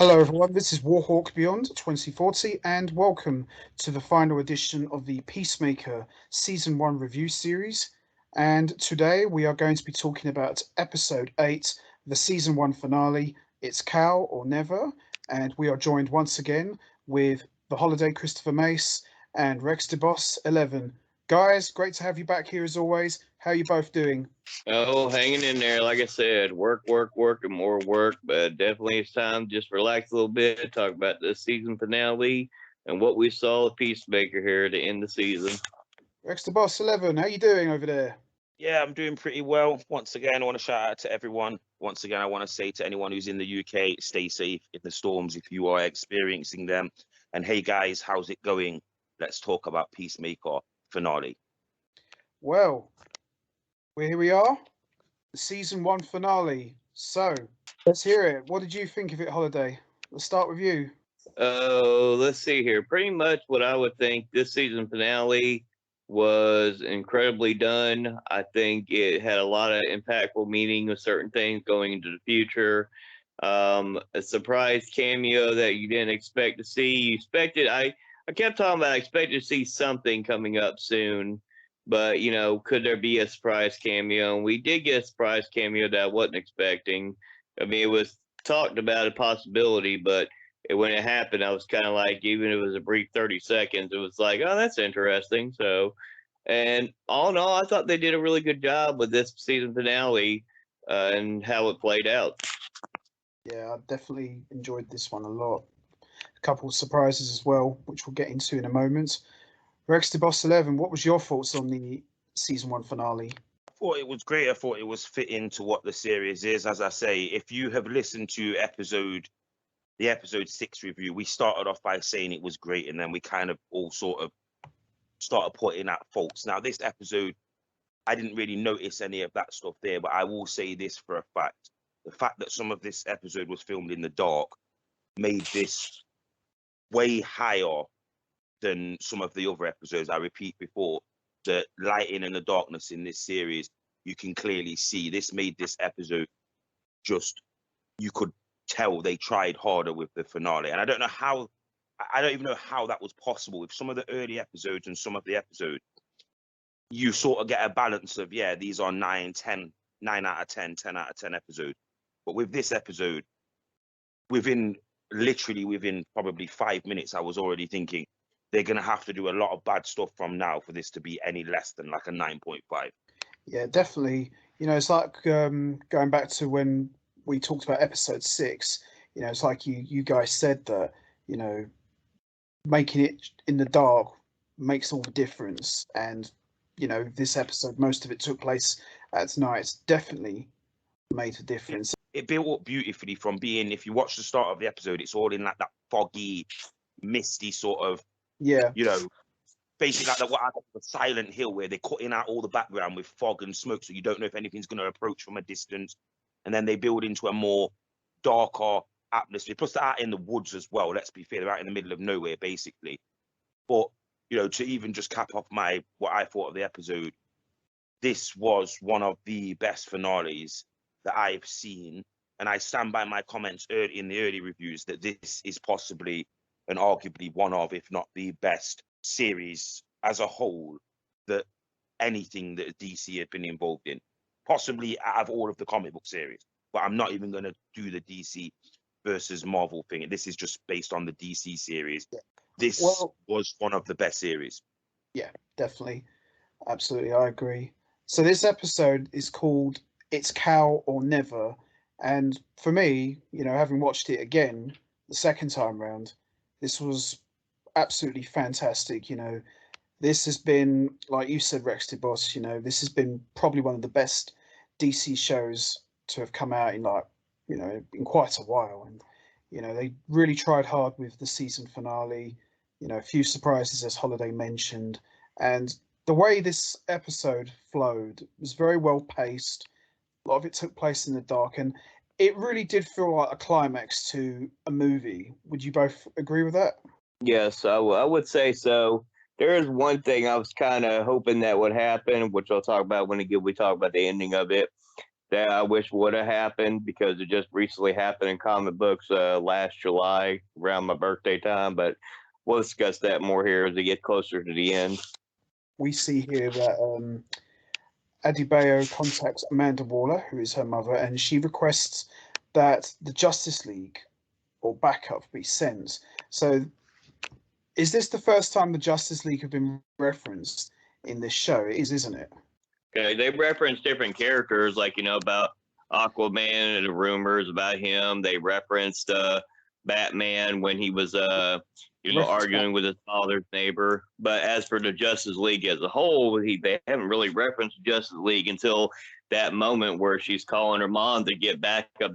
Hello, everyone. This is Warhawk Beyond 2040, and welcome to the final edition of the Peacemaker Season 1 review series. And today we are going to be talking about Episode 8, the Season 1 finale. It's Cal or Never. And we are joined once again with the Holiday Christopher Mace and Rex DeBoss 11. Guys, great to have you back here as always. How are you both doing? Oh, hanging in there. Like I said, work, work, work, and more work. But definitely it's time to just relax a little bit, talk about the season finale and what we saw with Peacemaker here to end the season. Rex DeBoss 11, how you doing over there? Yeah, I'm doing pretty well. Once again, I want to shout out to everyone. Once again, I want to say to anyone who's in the UK, stay safe in the storms if you are experiencing them. And hey, guys, how's it going? Let's talk about Peacemaker finale. Well, here we are, the Season 1 finale. So, let's hear it. What did you think of it, Holiday? Let's start with you. Oh, let's see here. Pretty much what I would think this season finale was incredibly done. I think it had a lot of impactful meaning with certain things going into the future. A surprise cameo that you didn't expect to see. You expected, I kept talking about I expected to see something coming up soon, but could there be a surprise cameo? And we did get a surprise cameo that I wasn't expecting. I mean, it was talked about a possibility, but when it happened, I was kind of like, even if it was a brief 30 seconds, it was like, oh, that's interesting. So, and all in all, I thought they did a really good job with this season finale and how it played out. Yeah, I definitely enjoyed this one a lot. A couple of surprises as well, which we'll get into in a moment. Rex to Boss 11, what was your thoughts on the Season 1 finale? I thought it was great. I thought it was fitting to what the series is. As I say, if you have listened to the episode 6 review, we started off by saying it was great, and then we kind of all sort of started putting out faults. Now, this episode, I didn't really notice any of that stuff there, but I will say this for a fact. The fact that some of this episode was filmed in the dark made this way higher than some of the other episodes. I repeat before, the lighting and the darkness in this series, you can clearly see. This made this episode just, you could tell they tried harder with the finale. And I don't even know how that was possible. With some of the early episodes and some of the episodes, you sort of get a balance of, yeah, these are 9 out of 10, 10 out of 10 episodes. But with this episode, within probably 5 minutes, I was already thinking they're going to have to do a lot of bad stuff from now for this to be any less than like a 9.5. Yeah, definitely. It's like going back to when we talked about episode 6. It's like you guys said that, making it in the dark makes all the difference. And, this episode, most of it took place at night. Definitely made a difference. It built up beautifully from being, if you watch the start of the episode, it's all in like that foggy, misty sort of, Yeah. Basically like what I call the silent hill, where they're cutting out all the background with fog and smoke, so you don't know if anything's going to approach from a distance. And then they build into a more darker atmosphere. Plus, they're out in the woods as well. Let's be fair, they're out in the middle of nowhere, basically. But to even just cap off what I thought of the episode, this was one of the best finales that I've seen, and I stand by my comments in the early reviews that this is possibly and arguably one of, if not the best series as a whole that anything that DC had been involved in, possibly out of all of the comic book series. But I'm not even going to do the DC versus Marvel thing. This is just based on the DC series. Yeah. This was one of the best series. Yeah, definitely. Absolutely, I agree. So this episode is called It's Cal or Never. And for me, having watched it again the second time round, this was absolutely fantastic. This has been, like you said, Rex Boss, this has been probably one of the best DC shows to have come out in in quite a while. And, they really tried hard with the season finale, a few surprises as Holiday mentioned. And the way this episode flowed was very well paced. A lot of it took place in the dark, and it really did feel like a climax to a movie. Would you both agree with that? Yes, I would say so. There is one thing I was kind of hoping that would happen, which I'll talk about when we talk about the ending of it. that I wish would have happened because it just recently happened in comic books last July around my birthday time. But we'll discuss that more here as we get closer to the end. We see here that Adebayo contacts Amanda Waller, who is her mother, and she requests that the Justice League or backup be sent. So, is this the first time the Justice League have been referenced in this show? It is, isn't it? Okay, they reference different characters, like, about Aquaman and the rumors about him. They referenced Batman when he was arguing with his father's neighbor. But as for the Justice League as a whole, they haven't really referenced Justice League until that moment where she's calling her mom to get back up.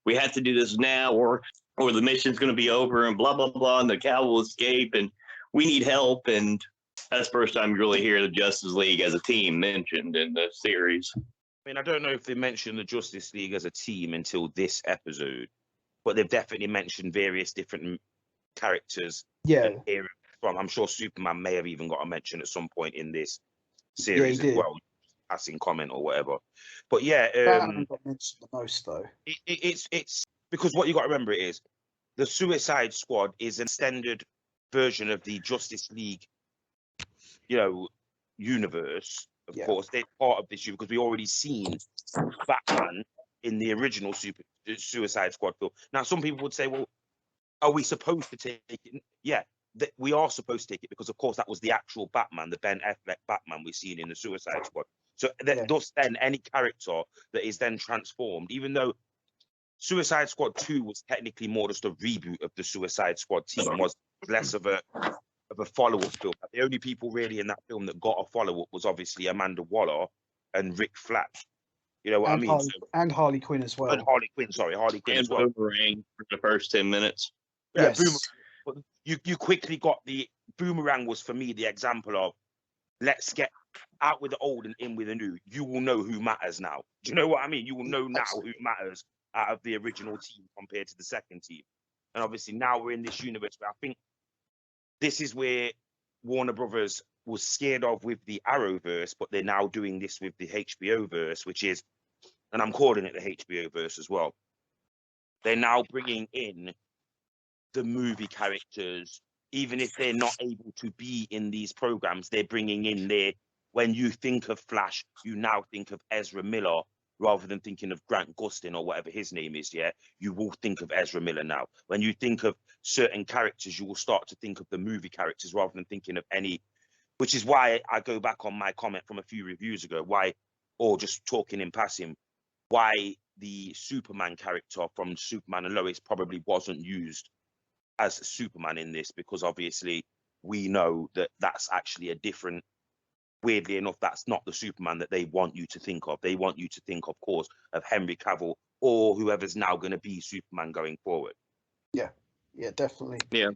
We have to do this now, or the mission's going to be over, and blah blah blah, and the cow will escape, and we need help. And that's the first time you really hear the Justice League as a team mentioned in the series. I mean, I don't know if they mentioned the Justice League as a team until this episode, but they've definitely mentioned various different characters. Yeah. From, I'm sure Superman may have even got a mention at some point in this series as well, passing comment or whatever. But yeah, Batman got mentioned the most though. It's because what you got to remember is the Suicide Squad is an extended version of the Justice League, universe. Of course, they're part of this because we already seen Batman in the original Suicide Squad film. Now, some people would say, well, are we supposed to take it? Yeah, we are supposed to take it because, of course, that was the actual Batman, the Ben Affleck Batman we've seen in the Suicide Squad. So thus then any character that is then transformed, even though Suicide Squad 2 was technically more just a reboot of the Suicide Squad team, was less of a follow-up film. The only people really in that film that got a follow-up was obviously Amanda Waller and Rick Flag. You know what I mean? And Harley Quinn as well. And Harley Quinn as well. And Boomerang for the first 10 minutes. Yeah, yes. Boomerang. You quickly got the Boomerang was for me the example of let's get out with the old and in with the new. You will know who matters now. Do you know what I mean? You will know now who matters out of the original team compared to the second team. And obviously now we're in this universe where I think this is where Warner Brothers was scared of with the Arrowverse, but they're now doing this with the HBO verse, which is, and I'm calling it the HBO verse as well. They're now bringing in the movie characters, even if they're not able to be in these programs, they're bringing in there. When you think of Flash, you now think of Ezra Miller rather than thinking of Grant Gustin or whatever his name is, yeah? You will think of Ezra Miller now. When you think of certain characters, you will start to think of the movie characters rather than thinking of any, which is why I go back on my comment from a few reviews ago, or just talking in passing, why the Superman character from Superman and Lois probably wasn't used as Superman in this, because obviously we know that that's actually a different, weirdly enough, that's not the Superman that they want you to think of. They want you to think, of course, of Henry Cavill or whoever's now going to be Superman going forward. Yeah, definitely. Yeah.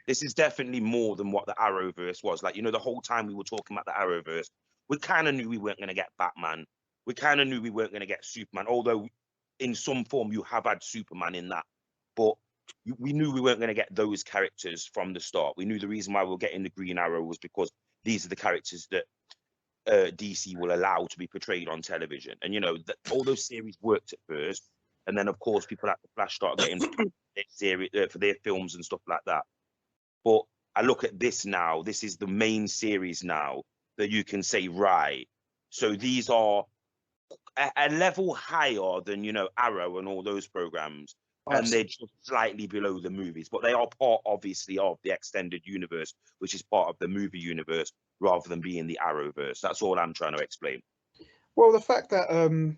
This is definitely more than what the Arrowverse was. Like, the whole time we were talking about the Arrowverse, we kind of knew we weren't going to get Batman. We kind of knew we weren't going to get Superman, although in some form you have had Superman in that. But we knew we weren't going to get those characters from the start. We knew the reason why we were getting the Green Arrow was because these are the characters that DC will allow to be portrayed on television. And, all those series worked at first. And then, of course, people like the Flash started getting their series for their films and stuff like that. But I look at this now, this is the main series now that you can say, right, so these are a level higher than, Arrow and all those programs. And they're just slightly below the movies, but they are part, obviously, of the extended universe, which is part of the movie universe, rather than being the Arrowverse. That's all I'm trying to explain. Well, the fact that, in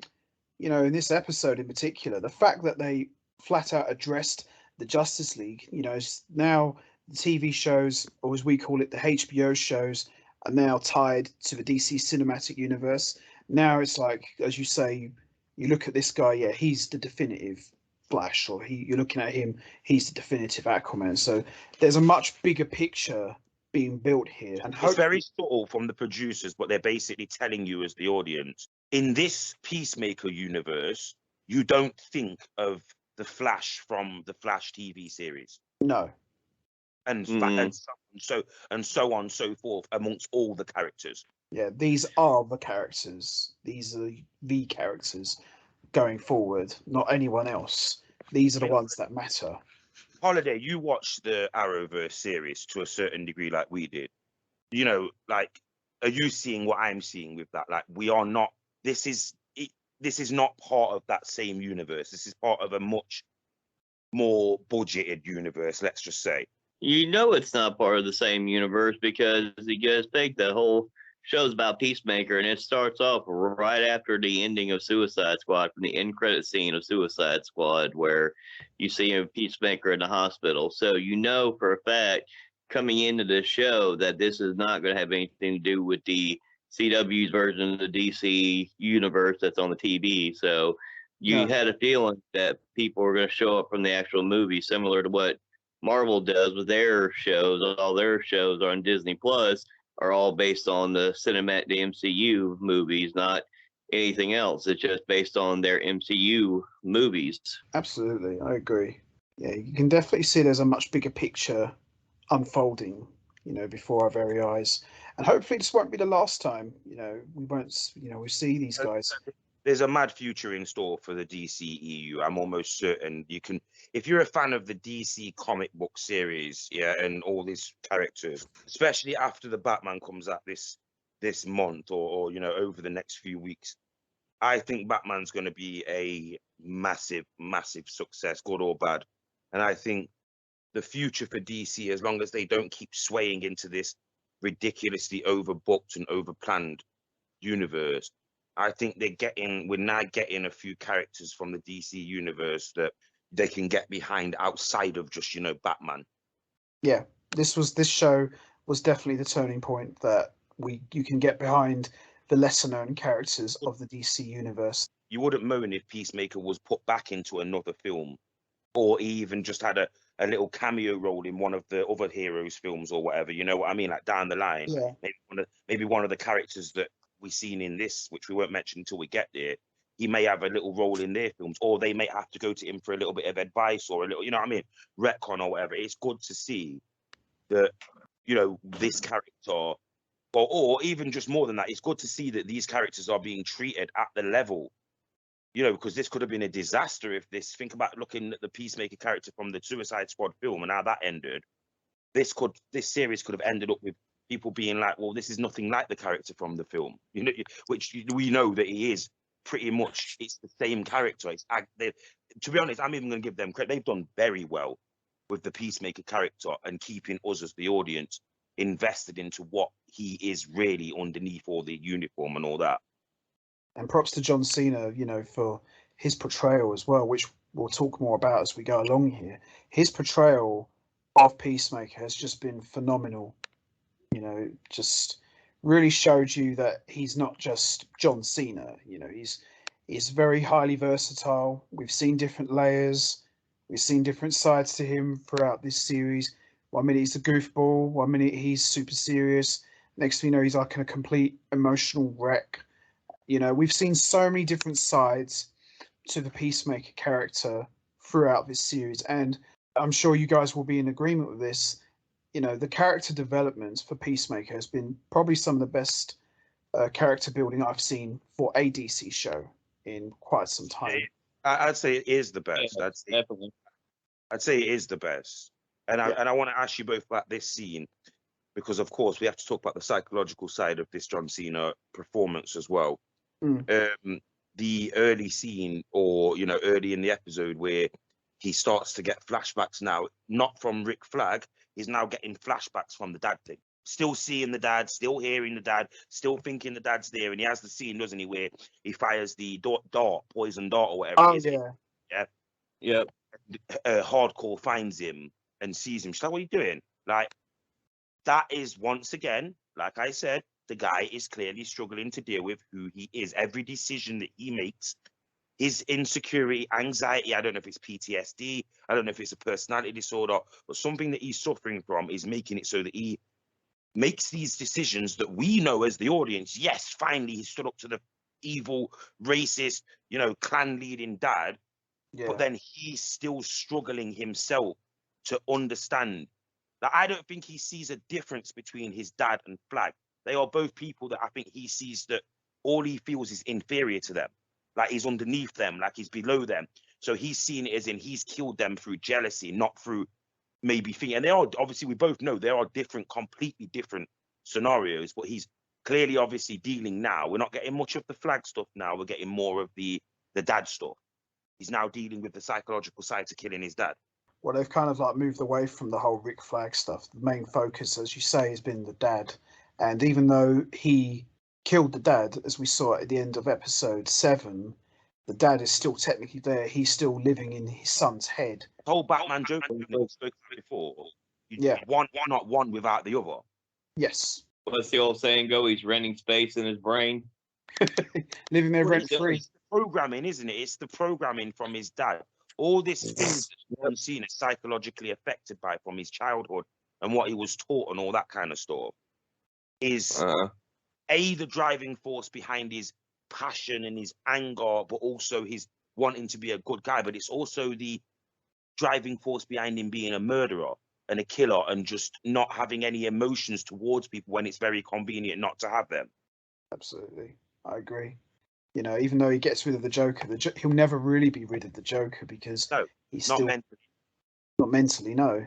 this episode in particular, the fact that they flat out addressed the Justice League, now the TV shows, or as we call it, the HBO shows, are now tied to the DC cinematic universe. Now it's like, as you say, you look at this guy, yeah, he's the definitive Flash, or you're looking at him, he's the definitive Aquaman. So there's a much bigger picture being built here. And it's very subtle from the producers, but they're basically telling you as the audience, in this Peacemaker universe, you don't think of the Flash from the Flash TV series. No. And so on and so forth amongst all the characters. Yeah, these are the characters. These are the characters. going forward, not anyone else. These are the I mean, ones that matter. Holiday, you watched the Arrowverse series to a certain degree, like we did. You know, like, are you seeing what I'm seeing with that? Like, we are not. This is it, this is not part of that same universe. This is part of a much more budgeted universe. Let's just say. You know it's not part of the same universe because you just think the whole show's about Peacemaker, and it starts off right after the ending of Suicide Squad, from the end credit scene of Suicide Squad, where you see a Peacemaker in the hospital. So you know for a fact coming into this show that this is not going to have anything to do with the CW's version of the DC universe that's on the TV. So you No. had a feeling that people were going to show up from the actual movie, similar to what Marvel does with their shows. All their shows on Disney Plus are all based on the MCU movies, not anything else. It's just based on their MCU movies. Absolutely, I agree. Yeah, you can definitely see there's a much bigger picture unfolding, before our very eyes. And hopefully this won't be the last time, we won't, we see these guys. There's a mad future in store for the DCEU. I'm almost certain you can, if you're a fan of the DC comic book series, yeah, and all these characters, especially after the Batman comes out this month or over the next few weeks, I think Batman's going to be a massive, massive success, good or bad. And I think the future for DC, as long as they don't keep swaying into this ridiculously overbooked and overplanned universe, I think we're now getting a few characters from the DC universe that they can get behind outside of just, Batman. Yeah, this show was definitely the turning point that you can get behind the lesser known characters of the DC universe. You wouldn't moan if Peacemaker was put back into another film, or he even just had a little cameo role in one of the other heroes' films or whatever. You know what I mean? Like down the line, Yeah. maybe one of the characters that we've seen in this, which we won't mention until we get there, he may have a little role in their films, or they may have to go to him for a little bit of advice or a little, retcon or whatever. It's good to see that, this character, or even just more than that, it's good to see that these characters are being treated at the level, because this could have been a disaster if think about looking at the Peacemaker character from the Suicide Squad film and how that ended. This series could have ended up with people being like, well, this is nothing like the character from the film, which we know that he is pretty much. It's the same character. To be honest, I'm even going to give them credit. They've done very well with the Peacemaker character and keeping us as the audience invested into what he is really underneath all the uniform and all that. And props to John Cena, for his portrayal as well, which we'll talk more about as we go along here. His portrayal of Peacemaker has just been phenomenal. Just really showed you that he's not just John Cena. He's very highly versatile. We've seen different layers. We've seen different sides to him throughout this series. 1 minute he's a goofball. 1 minute he's super serious. Next thing you know, he's like a complete emotional wreck. We've seen so many different sides to the Peacemaker character throughout this series, and I'm sure you guys will be in agreement with this. The character development for Peacemaker has been probably some of the best character building I've seen for a DC show in quite some time. I'd say it is the best. Yeah, definitely. I'd say it is the best. And I want to ask you both about this scene, because of course we have to talk about the psychological side of this John Cena performance as well. The early scene, or early in the episode, where he starts to get flashbacks now, not from Rick Flag. He's now getting flashbacks from the dad thing. Still seeing the dad, still hearing the dad, still thinking the dad's there. And he has the scene, doesn't he, where he fires the poison dart or whatever it is. Yeah. Yep. Hardcore finds him and sees him. She's like, what are you doing? Like, that is, once again, like I said, the guy is clearly struggling to deal with who he is. Every decision that he makes, his insecurity, anxiety, I don't know if it's PTSD, I don't know if it's a personality disorder, but something that he's suffering from is making it so that he makes these decisions that we know as the audience, yes, finally he stood up to the evil, racist, clan leading dad, but then he's still struggling himself to understand. Like, I don't think he sees a difference between his dad and Flag. They are both people that I think he sees that all he feels is inferior to them. like he's underneath them, like he's below them. So he's seen it as in he's killed them through jealousy, not through maybe thinking. And they are, obviously, we both know there are completely different scenarios, but he's clearly obviously dealing now. We're not getting much of the Flag stuff now. We're getting more of the dad stuff. He's now dealing with the psychological side to killing his dad. Well, they've kind of like moved away from the whole Rick Flag stuff. The main focus, as you say, has been the dad. And even though he killed the dad, as we saw at the end of episode 7, the dad is still technically there. He's still living in his son's head. The whole Batman Joker we spoke about before. Yeah. One, not one without the other. Yes. What's the old saying go? He's renting space in his brain. Living there rent free. It's the programming, isn't it? It's the programming from his dad. All these things that we've seen is psychologically affected by from his childhood and what he was taught and all that kind of stuff is the driving force behind his passion and his anger, but also his wanting to be a good guy. But it's also the driving force behind him being a murderer and a killer and just not having any emotions towards people when it's very convenient not to have them. Absolutely. I agree. You know, even though he gets rid of the Joker, he'll never really be rid of the Joker because he's not still mentally. Not mentally, no.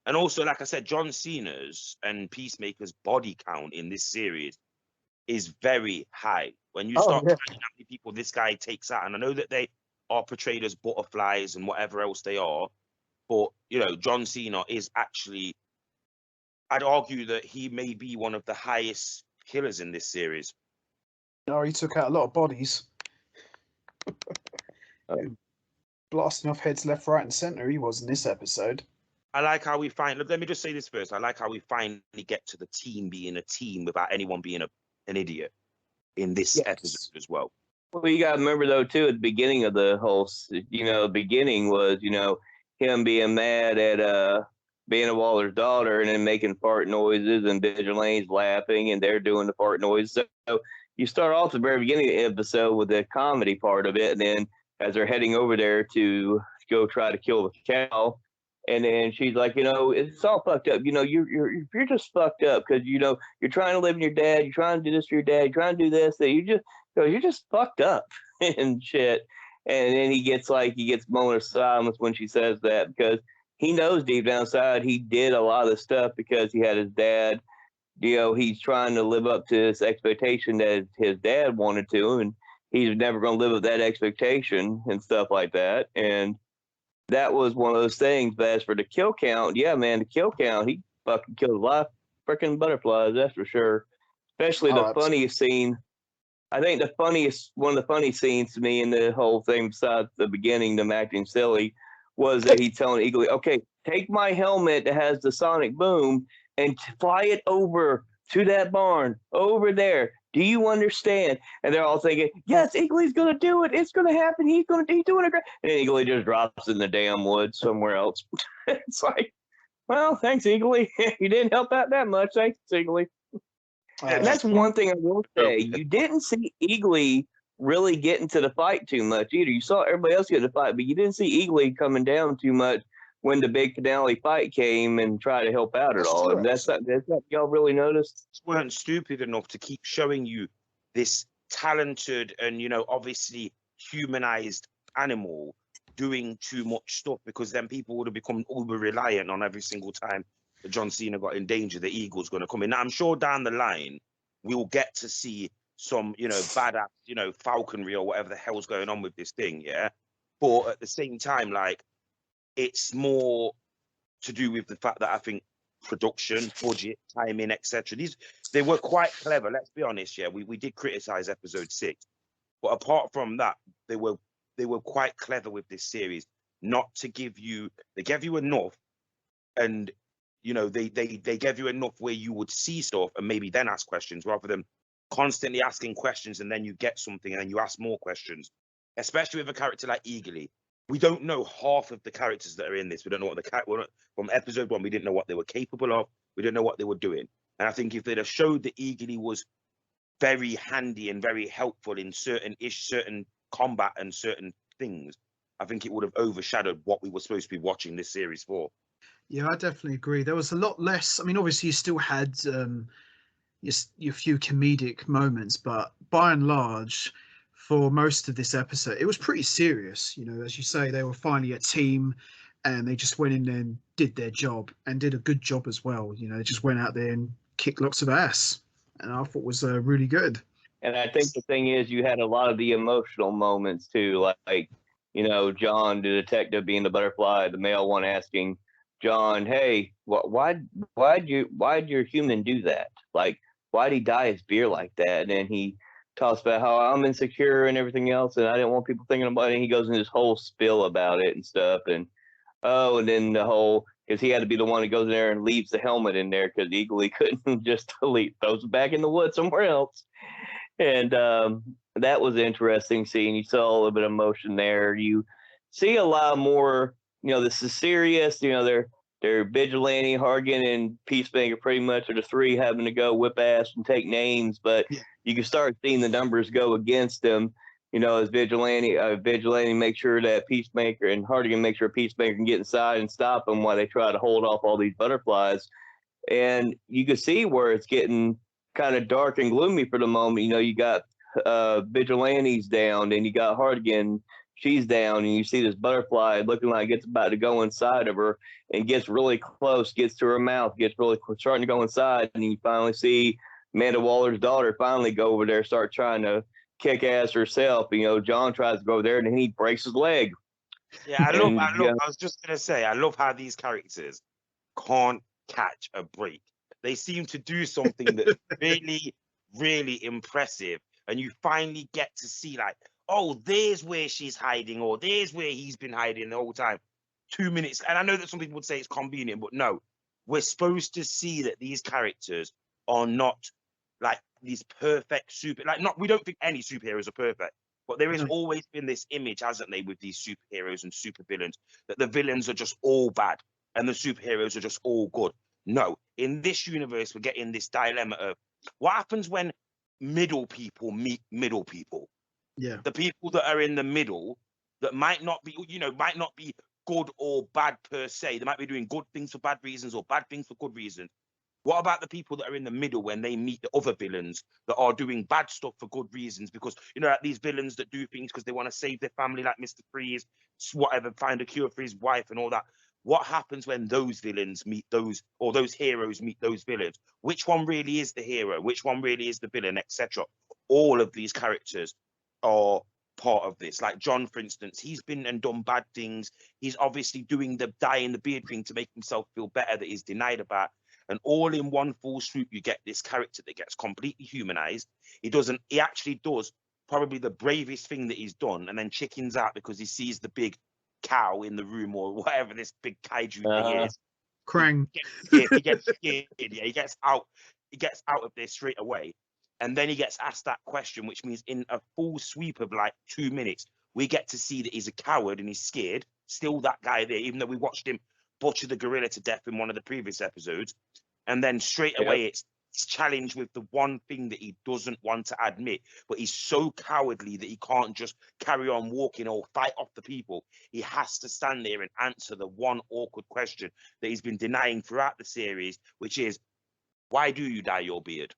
And also, like I said, John Cena's and Peacemaker's body count in this series is very high. When you start counting how many people this guy takes out, and I know that they are portrayed as butterflies and whatever else they are, but, you know, John Cena is actually, I'd argue that he may be one of the highest killers in this series. No, he took out a lot of bodies. Blasting off heads left, right, and centre. He was in this episode. I like how we let me just say this first. I like how we finally get to the team being a team without anyone being an idiot in this episode as well. Well, you got to remember, though, too, at the beginning of the whole, the beginning was, him being mad at being a Waller's daughter and then making fart noises and Vigilante's laughing and they're doing the fart noises. So you start off at the very beginning of the episode with the comedy part of it, and then as they're heading over there to go try to kill the cow, and then she's like, it's all fucked up. You're just fucked up because you're trying to live in your dad, you're trying to do this for your dad, you're trying to do this, that you're just fucked up and shit. And then he gets moment of silence when she says that, because he knows deep down inside he did a lot of stuff because he had his dad. He's trying to live up to this expectation that his dad wanted to, and he's never going to live up that expectation and stuff like that. And that was one of those things. But as for the kill count, yeah, man, the kill count, he fucking killed a lot of freaking butterflies, that's for sure. Especially the funniest scene. I think one of the funny scenes to me in the whole thing, besides the beginning, them acting silly, was that he telling Eagle, okay, take my helmet that has the sonic boom and fly it over to that barn over there. Do you understand? And they're all thinking, yes, Eagly's going to do it. It's going to happen. He's doing it great. And then Eagly just drops in the damn woods somewhere else. It's like, well, thanks, Eagly. You didn't help out that much. Thanks, Eagly. And that's one thing I will say. You didn't see Eagly really get into the fight too much either. You saw everybody else get in the fight, but you didn't see Eagly coming down too much when the big finale fight came and try to help out at all. And that's not y'all really noticed. Weren't stupid enough to keep showing you this talented and obviously humanized animal doing too much stuff, because then people would have become uber reliant on every single time that John Cena got in danger, the Eagle's going to come in. Now I'm sure down the line we'll get to see some badass falconry or whatever the hell's going on with this thing, yeah. But at the same time, like, it's more to do with the fact that I think production, budget, timing, etc. They were quite clever. Let's be honest. Yeah, we did criticize episode 6, but apart from that, they were quite clever with this series. Not to give you, they gave you enough, and they gave you enough where you would see stuff and maybe then ask questions, rather than constantly asking questions and then you get something and then you ask more questions. Especially with a character like Eagly. We don't know half of the characters that are in this. We don't know what from episode 1, we didn't know what they were capable of. We didn't know what they were doing. And I think if they'd have showed that Eagly was very handy and very helpful in certain combat and certain things, I think it would have overshadowed what we were supposed to be watching this series for. Yeah, I definitely agree. There was a lot less. I mean, obviously, you still had your few comedic moments, but by and large, for most of this episode. It was pretty serious, you know, as you say, they were finally a team and they just went in there and did their job and did a good job as well. You know, they just went out there and kicked lots of ass, and I thought was really good. And I think the thing is, you had a lot of the emotional moments too, like you know, John, the detective, being the butterfly, the male one asking John, "Hey, why'd your human do that? Like, why'd he dye his beard like that?" And then he talks about how I'm insecure and everything else, and I didn't want people thinking about it. And he goes into this whole spill about it and stuff, and and then the whole, because he had to be the one that goes in there and leaves the helmet in there because Eagle couldn't just throws it back in the woods somewhere else. And that was interesting seeing. You saw a little bit of emotion there. You see a lot more. You know, this is serious. You know, they're vigilante, Hargan, and Peacemaker pretty much are the three having to go whip ass and take names. But you can start seeing the numbers go against them. You know, as vigilante make sure that Peacemaker and Hardigan make sure Peacemaker can get inside and stop them while they try to hold off all these butterflies. And you can see where it's getting kind of dark and gloomy for the moment. You know, you got Vigilante's down, and you got Hardigan, she's down, and you see this butterfly looking like it's about to go inside of her and gets really close, gets to her mouth, gets really starting to go inside, and you finally see Amanda Waller's daughter finally go over there, start trying to kick ass herself. You know, John tries to go over there, and then he breaks his leg. Yeah, I love. I was just gonna say, I love how these characters can't catch a break. They seem to do something that's really, really impressive, and you finally get to see, like, oh, there's where she's hiding, or there's where he's been hiding the whole time. 2 minutes, and I know that some people would say it's convenient, but no, we're supposed to see that these characters are not like these perfect we don't think any superheroes are perfect, but there has always been this image, hasn't they, with these superheroes and supervillains, that the villains are just all bad and the superheroes are just all good. No, in this universe, we're getting this dilemma of what happens when middle people meet middle people. Yeah. The people that are in the middle that might not be good or bad per se. They might be doing good things for bad reasons or bad things for good reasons. What about the people that are in the middle when they meet the other villains that are doing bad stuff for good reasons? Because, you know, like these villains that do things because they want to save their family, like Mr. Freeze, whatever, find a cure for his wife and all that. What happens when those villains meet those, or those heroes meet those villains? Which one really is the hero? Which one really is the villain, etc.? All of these characters are part of this. Like John, for instance, he's been and done bad things. He's obviously doing the dyeing the beard thing to make himself feel better that he's denied about. And all in one full swoop, you get this character that gets completely humanized. He actually does probably the bravest thing that he's done, and then chickens out because he sees the big cow in the room or whatever this big kaiju thing is. Krang. He gets scared. Yeah, he gets out of there straight away. And then he gets asked that question, which means in a full sweep of like 2 minutes, we get to see that he's a coward and he's scared. Still that guy there, even though we watched him butcher the gorilla to death in one of the previous episodes. And then straight away, it's challenged with the one thing that he doesn't want to admit, but he's so cowardly that he can't just carry on walking or fight off the people. He has to stand there and answer the one awkward question that he's been denying throughout the series, which is, why do you dye your beard?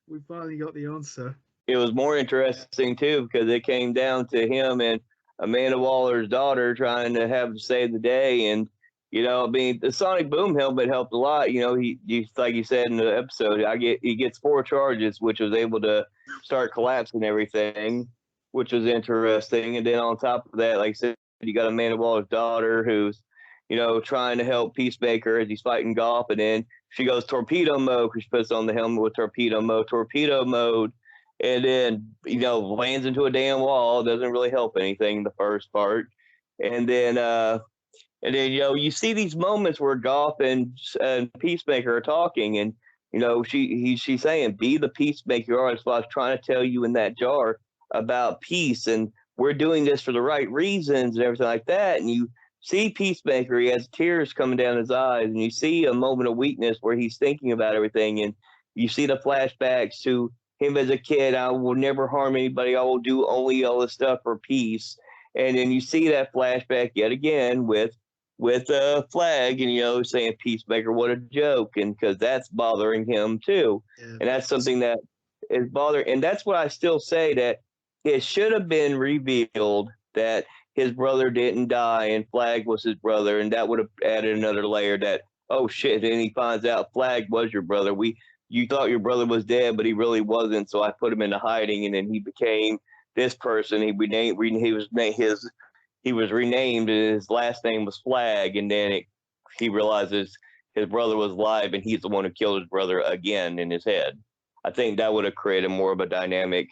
We finally got the answer. It was more interesting too because it came down to him and Amanda Waller's daughter trying to have to save the day. And you know, I mean, the sonic boom helmet helped a lot. You know, he like you said in the episode, he gets 4 charges, which was able to start collapsing everything, which was interesting. And then on top of that, like I said, you got Amanda Waller's daughter who's, you know, trying to help Peacemaker as he's fighting golf, and then she goes torpedo mode because she puts on the helmet with torpedo mode, and then, you know, lands into a damn wall. Doesn't really help anything in the first part, and then you know, you see these moments where Goff and Peacemaker are talking, and you know, she's saying, "Be the peacemaker you are." That's what I was trying to tell you in that jar about peace, and we're doing this for the right reasons and everything like that. And you see Peacemaker, he has tears coming down his eyes, and you see a moment of weakness where he's thinking about everything, and you see the flashbacks to him as a kid. I will never harm anybody. I will do only all this stuff for peace. And then you see that flashback yet again with a flag, and you know, saying Peacemaker, what a joke, and because that's bothering him too. Yeah. And that's something that is bothering. And that's what I still say, that it should have been revealed that his brother didn't die and Flag was his brother, and that would have added another layer that, oh shit, then he finds out Flag was your brother. You thought your brother was dead, but he really wasn't, so I put him into hiding, and then he became this person. He was renamed, and his last name was Flag, and then he realizes his brother was alive, and he's the one who killed his brother again in his head. I think that would have created more of a dynamic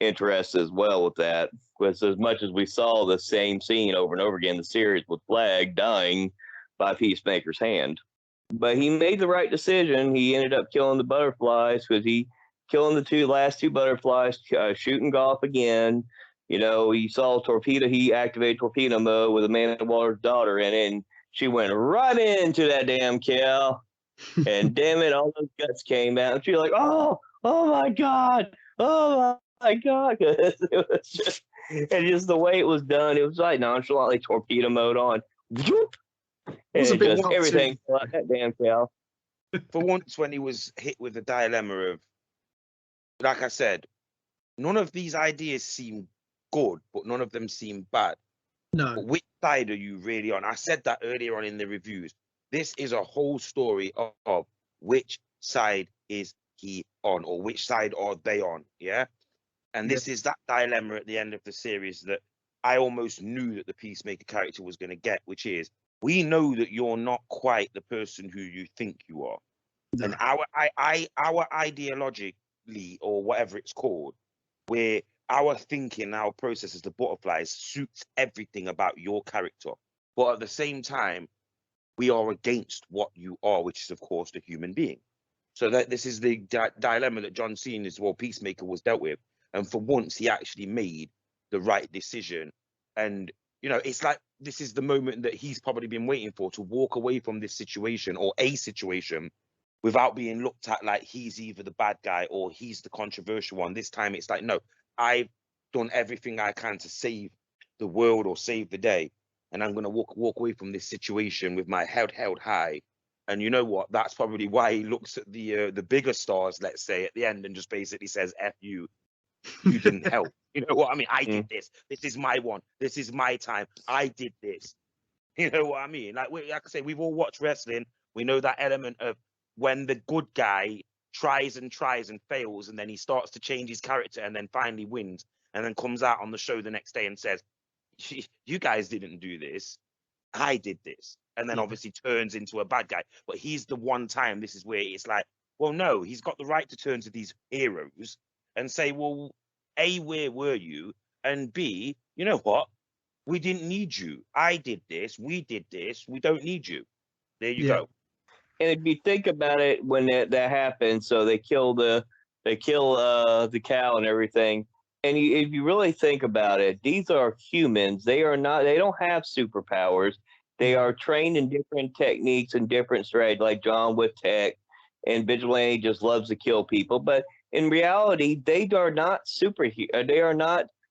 interest as well with that, because as much as we saw the same scene over and over again in the series with Flag dying by Peacemaker's hand. But he made the right decision. He ended up killing the butterflies, because killing the last two butterflies, shooting Golf again. He saw Torpedo. He activated torpedo mode with Amanda Waller's daughter in it, and she went right into that damn kill. And damn it, all those guts came out. And she was like, oh my God. Oh my God. It was just, and just the way it was done, it was like nonchalantly torpedo mode on. Whoop, and was a bit just everything like that damn cow. For once, when he was hit with the dilemma of, like I said, none of these ideas seem good, but none of them seem bad. No. But which side are you really on? I said that earlier on in the reviews. This is a whole story of which side is he on, or which side are they on, yeah? And this is that dilemma at the end of the series that I almost knew that the Peacemaker character was going to get, which is, we know that you're not quite the person who you think you are. No. And our ideologically, or whatever it's called, where our thinking, our process as the butterflies suits everything about your character. But at the same time, we are against what you are, which is, of course, the human being. So that this is the dilemma that John Cena's Peacemaker was dealt with. And for once, he actually made the right decision. And, it's like, this is the moment that he's probably been waiting for, to walk away from this situation, or a situation, without being looked at like he's either the bad guy or he's the controversial one. This time it's like, no, I've done everything I can to save the world or save the day. And I'm going to walk away from this situation with my head held high. And you know what? That's probably why he looks at the bigger stars, let's say, at the end, and just basically says, F you. You didn't help. You know what I mean? I did this. This is my one. This is my time. I did this. You know what I mean? Like I say, we've all watched wrestling. We know that element of when the good guy tries and fails, and then he starts to change his character and then finally wins, and then comes out on the show the next day and says, you guys didn't do this. I did this. And then obviously turns into a bad guy. But he's the one time, this is where it's like, well, no, he's got the right to turn to these heroes and say, well, A, where were you? And B, you know what? We didn't need you. I did this. We did this. We don't need you. There you go. And if you think about it, when that happens, so they kill the cow and everything. And if you really think about it, these are humans. They don't have superpowers. They are trained in different techniques and different strategies, like John with tech, and Vigilante just loves to kill people. But in reality, they are not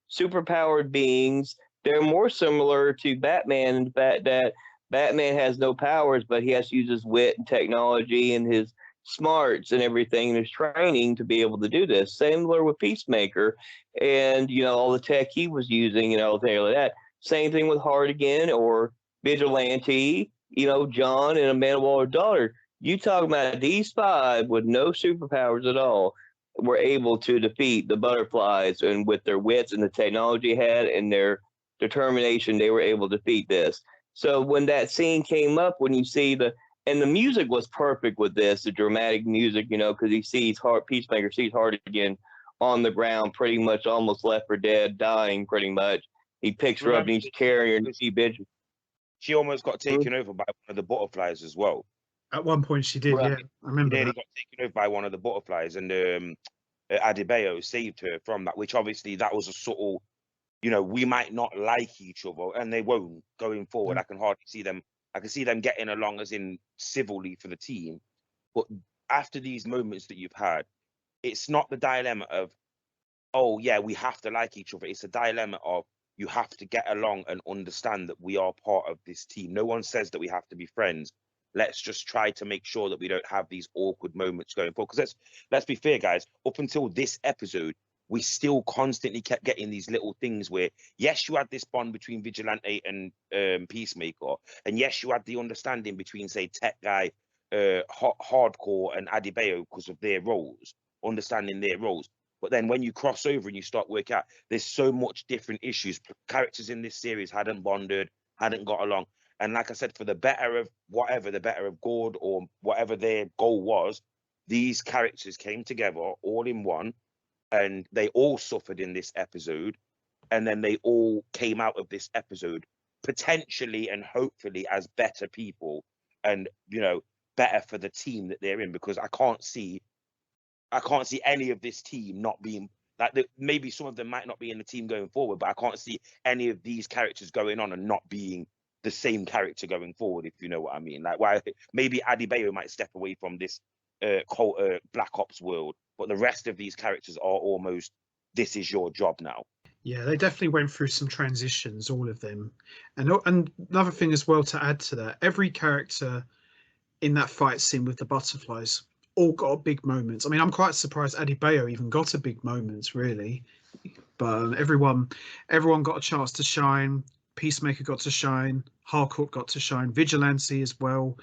superpowered beings. They're more similar to Batman in the fact that Batman has no powers, but he has to use his wit and technology and his smarts and everything, and his training to be able to do this. Similar with Peacemaker and, all the tech he was using and everything like that. Same thing with Hardigan or Vigilante, John and Amanda Waller's daughter. You talk about these five with no superpowers at all were able to defeat the butterflies, and with their wits and the technology had and their determination, they were able to defeat this. So when that scene came up, when you see and the music was perfect with this, the dramatic music, because he sees Peacemaker sees Hardigan on the ground, pretty much almost left for dead, dying pretty much. He picks her up and he's carrying her. She almost got taken over by one of the butterflies as well. At one point she did, Right. yeah. I remember She nearly that. got taken over by one of the butterflies, and Adebayo saved her from that, which obviously that was a subtle, we might not like each other, and they won't going forward. I can hardly see them. I can see them getting along as in civilly for the team. But after these moments that you've had, it's not the dilemma of, oh, yeah, we have to like each other. It's a dilemma of, you have to get along and understand that we are part of this team. No one says that we have to be friends, let's just try to make sure that we don't have these awkward moments going forward. Because let's be fair, guys. Up until this episode, we still constantly kept getting these little things where, yes, you had this bond between Vigilante and Peacemaker, and yes, you had the understanding between, say, Tech Guy, Hardcore, and Adebayo because of their roles, understanding their roles. But then when you cross over and you start working out, there's so much different issues. Characters in this series hadn't bonded, hadn't got along. And like I said, for the better of whatever, the better of good or whatever their goal was, these characters came together all in one, and they all suffered in this episode. And then they all came out of this episode potentially and hopefully as better people and, you know, better for the team that they're in, because I can't see any of this team not being like maybe some of them might not be in the team going forward, but I can't see any of these characters going on and not being the same character going forward, if you know what I mean. Like, why maybe Adebayo might step away from this Black Ops world, but the rest of these characters are almost, this is your job now. Yeah, they definitely went through some transitions, all of them. And another thing as well to add to that, every character in that fight scene with the butterflies all got big moments. I mean, I'm quite surprised Adebayo even got a big moment, really. But everyone got a chance to shine. Peacemaker got to shine. Harcourt got to shine. Vigilante as well.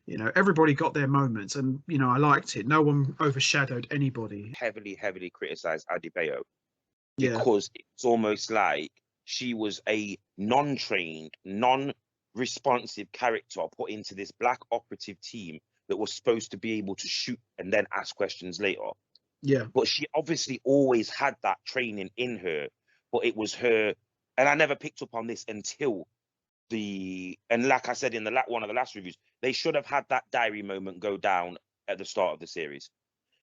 You know, everybody got their moments, and you know, I liked it. No one overshadowed anybody. Heavily criticized Adebayo Yeah, because it's almost like she was a non-trained, non-responsive character put into this black operative team that was supposed to be able to shoot and then ask questions later. yeah, But she obviously always had that training in her, but it was her, and I never picked up on this until and like I said in one of the last reviews, they should have had that diary moment go down at the start of the series,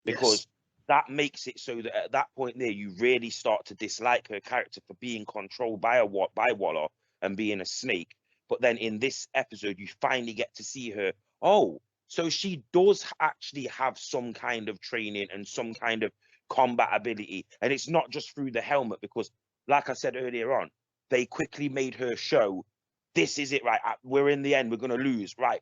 because yes. that makes it so that at that point there, you really start to dislike her character for being controlled by Waller and being a snake. But then in this episode, you finally get to see her. Oh, so she does actually have some kind of training and some kind of combat ability. And it's not just through the helmet, because like I said earlier on, they quickly made her show, this is it, right? We're in the end, we're going to lose, right?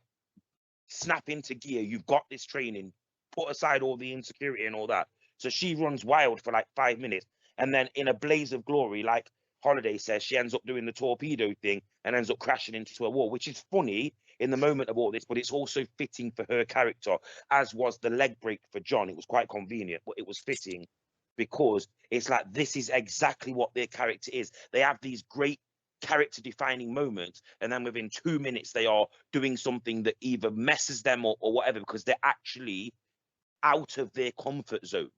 Snap into gear. You've got this training. Put aside all the insecurity and all that. So she runs wild for like 5 minutes. And then in a blaze of glory, like Holiday says, she ends up doing the torpedo thing and ends up crashing into a wall, which is funny in the moment of all this, but it's also fitting for her character, as was the leg break for John. It was quite convenient, but it was fitting because it's like, this is exactly what their character is. They have these great character defining moments, and then within 2 minutes they are doing something that either messes them or whatever, because they're actually out of their comfort zone.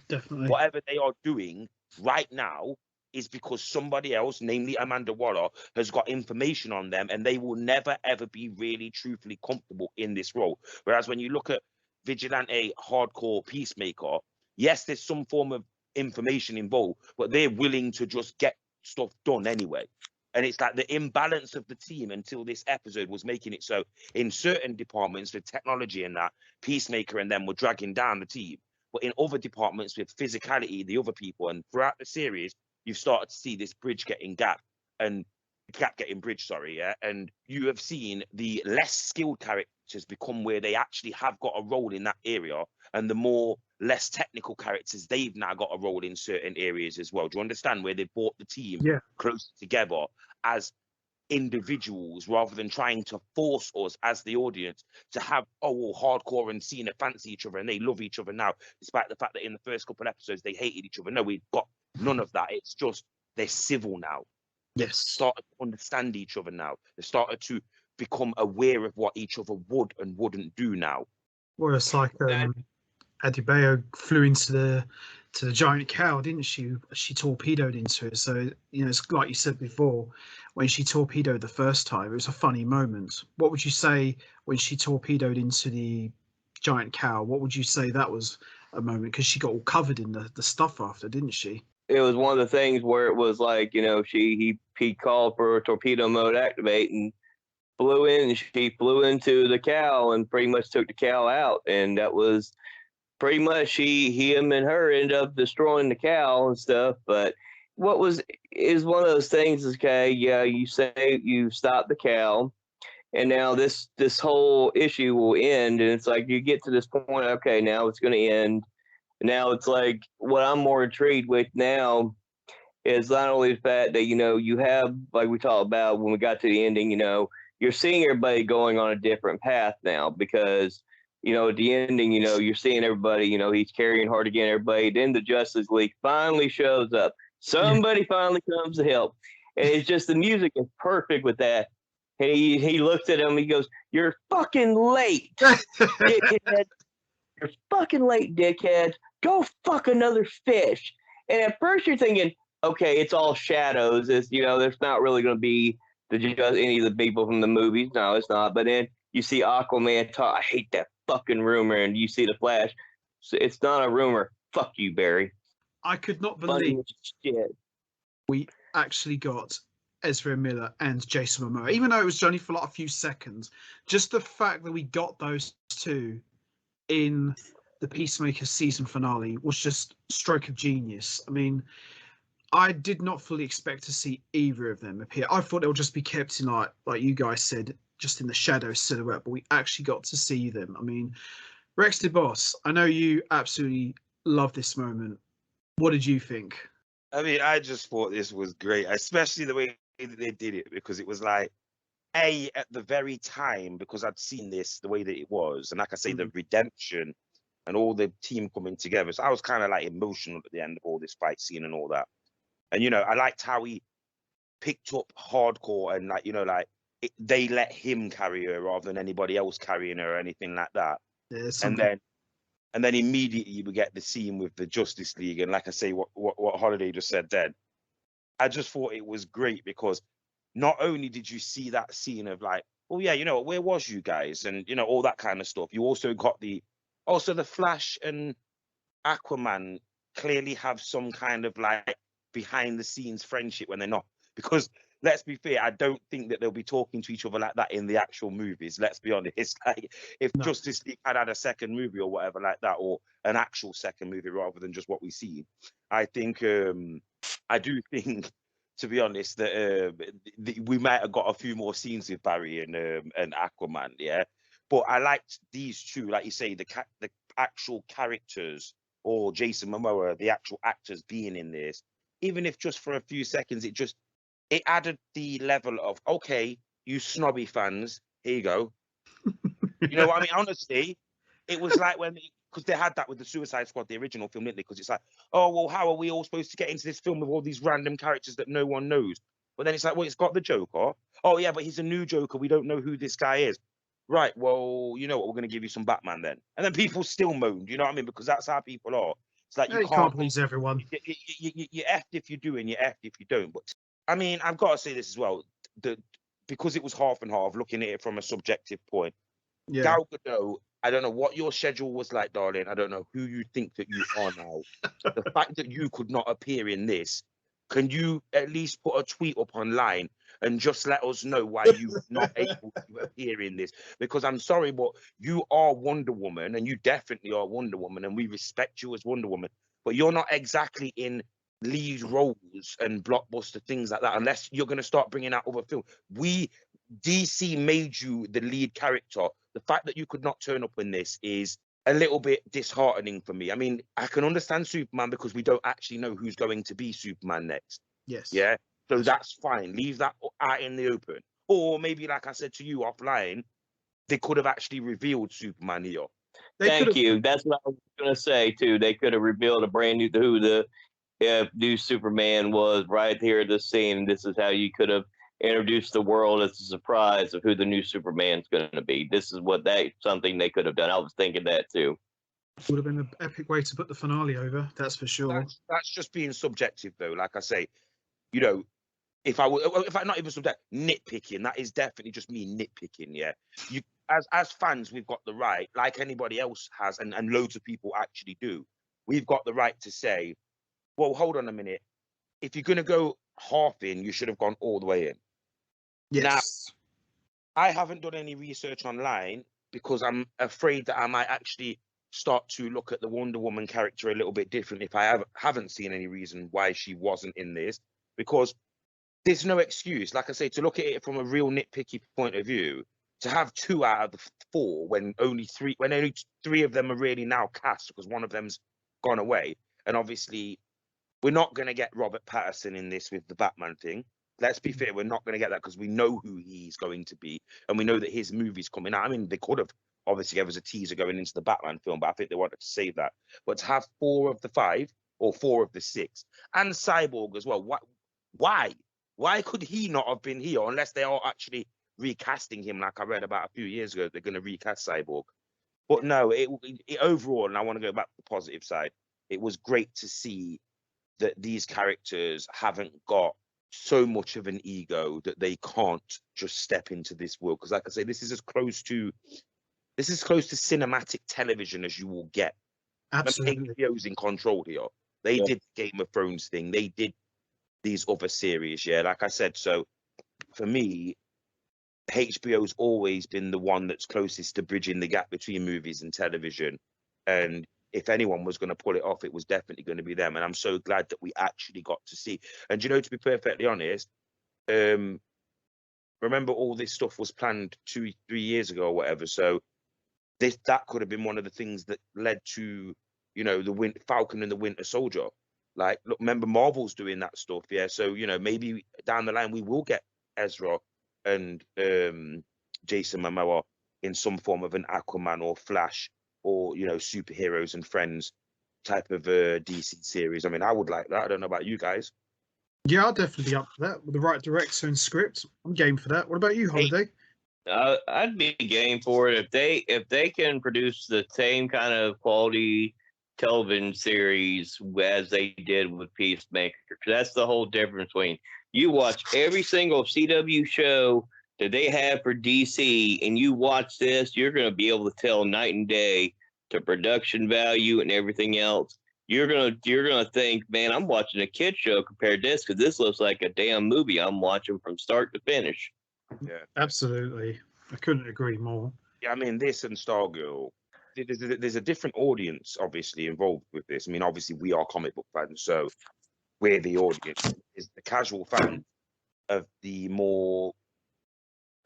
Definitely. Whatever they are doing right now is because somebody else, namely Amanda Waller, has got information on them, and they will never ever be really truthfully comfortable in this role. Whereas when you look at Vigilante, Hardcore, Peacemaker, yes, there's some form of information involved, but they're willing to just get stuff done anyway. And it's like the imbalance of the team until this episode was making it so in certain departments with technology and that, Peacemaker and them were dragging down the team. But in other departments with physicality, the other people, and throughout the series, you've started to see this bridge getting gap getting bridged, sorry, yeah. And you have seen the less skilled characters become where they actually have got a role in that area, and the more less technical characters, they've now got a role in certain areas as well. Do you understand where they've brought the team closer together as individuals, rather than trying to force us as the audience to have, oh, well, Hardcore and Cena fancy each other and they love each other now, despite the fact that in the first couple of episodes they hated each other. No, we've got none of that. It's just they're civil now. They've started to understand each other now. They've started to become aware of what each other would and wouldn't do now. Well, it's like Adebayo flew into the giant cow, didn't she? She torpedoed into it. So, you know, it's like you said before, when she torpedoed the first time, it was a funny moment. What would you say when she torpedoed into the giant cow? What would you say that was a moment? Because she got all covered in the stuff after, didn't she? It was one of the things where it was like, you know, he called for torpedo mode activate and flew in, and she flew into the cow and pretty much took the cow out. And that was pretty much him and her ended up destroying the cow and stuff. But is one of those things is, okay, yeah, you say you stop the cow, and now this whole issue will end, and it's like you get to this point, okay, now it's going to end. Now it's like what I'm more intrigued with now is not only the fact that you have, like we talked about when we got to the ending, you're seeing everybody going on a different path now, because at the ending, you're seeing everybody, he's carrying hard again, everybody. Then the Justice League finally shows up. Somebody finally comes to help, and it's just the music is perfect with that. And he looks at him, he goes, "You're fucking late, dickhead. You're fucking late, dickhead. Go fuck another fish." And at first you're thinking, okay, it's all shadows. It's there's not really going to be any of the people from the movies. No, it's not. But then you see Aquaman talk. I hate that fucking rumor, and you see the Flash. So it's not a rumor. Fuck you, Barry. I could not Funny believe shit. we actually got Ezra Miller and Jason Momoa, even though it was only for like a few seconds. Just the fact that we got those two in the Peacemaker season finale was just stroke of genius. I mean, I did not fully expect to see either of them appear. I thought they would just be kept in like you guys said, just in the shadow silhouette, but we actually got to see them. I mean, Rex DeBoss, I know you absolutely love this moment. What did you think? I mean, I just thought this was great, especially the way that they did it, because it was like, at the very time, because I'd seen this the way that it was, and like I say, the redemption and all the team coming together. So I was kind of like emotional at the end of all this fight scene and all that. And, I liked how he picked up hardcore and they let him carry her rather than anybody else carrying her or anything like that. And then immediately we get the scene with the Justice League. And like I say, what Holiday just said then, I just thought it was great, because not only did you see that scene of like, oh yeah, where was you guys? And, all that kind of stuff. You also got the Flash and Aquaman clearly have some kind of like behind the scenes friendship when they're not. Because let's be fair, I don't think that they'll be talking to each other like that in the actual movies. Let's be honest. Like, if Justice League had a second movie or whatever like that, or an actual second movie rather than just what we see, I think, I do think, to be honest, that we might have got a few more scenes with Barry and Aquaman, yeah. But I liked these two, like you say, the actual characters, or Jason Momoa, the actual actors being in this, even if just for a few seconds, it added the level of, okay, you snobby fans, here you go. You know what I mean? Honestly, it was like because they had that with the Suicide Squad, the original film, didn't they? Because it's like, oh, well, how are we all supposed to get into this film with all these random characters that no one knows? But then it's like, well, it's got the Joker. Oh, yeah, but he's a new Joker. We don't know who this guy is. Right, well, you know what? We're going to give you some Batman then. And then people still moaned, you know what I mean? Because that's how people are. It's like, you can't please everyone. You're effed if you do and you're effed if you don't. But, I mean, I've got to say this as well. Because it was half and half, looking at it from a subjective point. Yeah. Gal Gadot, I don't know what your schedule was like, darling. I don't know who you think that you are now. The fact that you could not appear in this, can you at least put a tweet up online and just let us know why you're not able to appear in this? Because I'm sorry, but you are Wonder Woman, and you definitely are Wonder Woman, and we respect you as Wonder Woman. But you're not exactly in lead roles and blockbuster things like that, unless you're going to start bringing out other films. DC made you the lead character. The fact that you could not turn up in this is a little bit disheartening for me. I mean, I can understand Superman because we don't actually know who's going to be Superman next. Yes. Yeah. So that's fine. Leave that out in the open. Or maybe, like I said to you offline, they could have actually revealed Superman here. Thank you. That's what I was going to say too. They could have revealed a brand new who the new Superman was right here at the scene. This is how you could have introduced the world as a surprise of who the new Superman's going to be. This is something they could have done. I was thinking that too. Would have been an epic way to put the finale over. That's for sure. That's just being subjective, though. Like I say, you know, if I not even subjective, nitpicking, that is definitely just me nitpicking. Yeah, you as fans, we've got the right, like anybody else has, and loads of people actually do. We've got the right to say, well, hold on a minute. If you're going to go half in, you should have gone all the way in. Yes. Now, I haven't done any research online because I'm afraid that I might actually start to look at the Wonder Woman character a little bit different if I haven't seen any reason why she wasn't in this, because there's no excuse. Like I say, to look at it from a real nitpicky point of view, to have 2 out of the 4 when only 3 of them are really now cast because one of them's gone away. And obviously, we're not going to get Robert Pattinson in this with the Batman thing. Let's be fair, we're not going to get that because we know who he's going to be, and we know that his movie's coming out. I mean, they could have obviously gave us a teaser going into the Batman film, but I think they wanted to save that. But to have 4 of the 5 or 4 of the 6 and Cyborg as well, why? Why could he not have been here unless they are actually recasting him? Like I read about a few years ago, they're going to recast Cyborg. But no, it overall, and I want to go back to the positive side. It was great to see that these characters haven't got so much of an ego that they can't just step into this world. Because, like I say, this is as close to cinematic television as you will get. Absolutely. HBO's in control here. They did the Game of Thrones thing. They did these other series. Yeah, like I said. So for me, HBO's always been the one that's closest to bridging the gap between movies and television. And if anyone was going to pull it off, it was definitely going to be them. And I'm so glad that we actually got to see. And, to be perfectly honest, remember all this stuff was planned 2-3 years ago or whatever. So that could have been one of the things that led to, the Falcon and the Winter Soldier. Like, look, remember Marvel's doing that stuff. Yeah. So, maybe down the line we will get Ezra and Jason Momoa in some form of an Aquaman or Flash or superheroes and friends type of DC series. I mean, I would like that. I don't know about you guys. Yeah, I'll definitely be up for that with the right director and script. I'm game for that. What about you, Holiday? I'd be game for it if they can produce the same kind of quality television series as they did with Peacemaker. That's the whole difference between you watch every single CW show that they have for DC, and you watch this, you're going to be able to tell night and day the production value and everything else. You're gonna think, man, I'm watching a kid show compared to this because this looks like a damn movie I'm watching from start to finish. Yeah, absolutely. I couldn't agree more. Yeah, I mean, this and Stargirl, there's a different audience obviously involved with this. I mean, obviously we are comic book fans, so we're the audience. Is the casual fan of the more,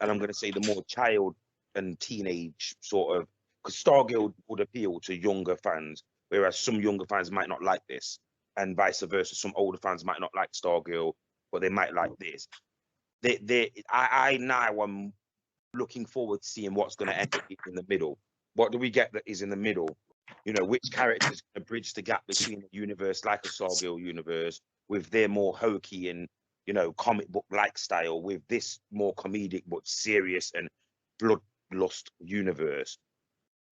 and I'm going to say the more child and teenage sort of, because Stargirl would appeal to younger fans, whereas some younger fans might not like this, and vice versa. Some older fans might not like Stargirl, but they might like this. I now am looking forward to seeing what's going to end up in the middle. What do we get that is in the middle? Which characters going to bridge the gap between a universe like a Stargirl universe with their more hokey and comic book like style, with this more comedic but serious and bloodlust universe.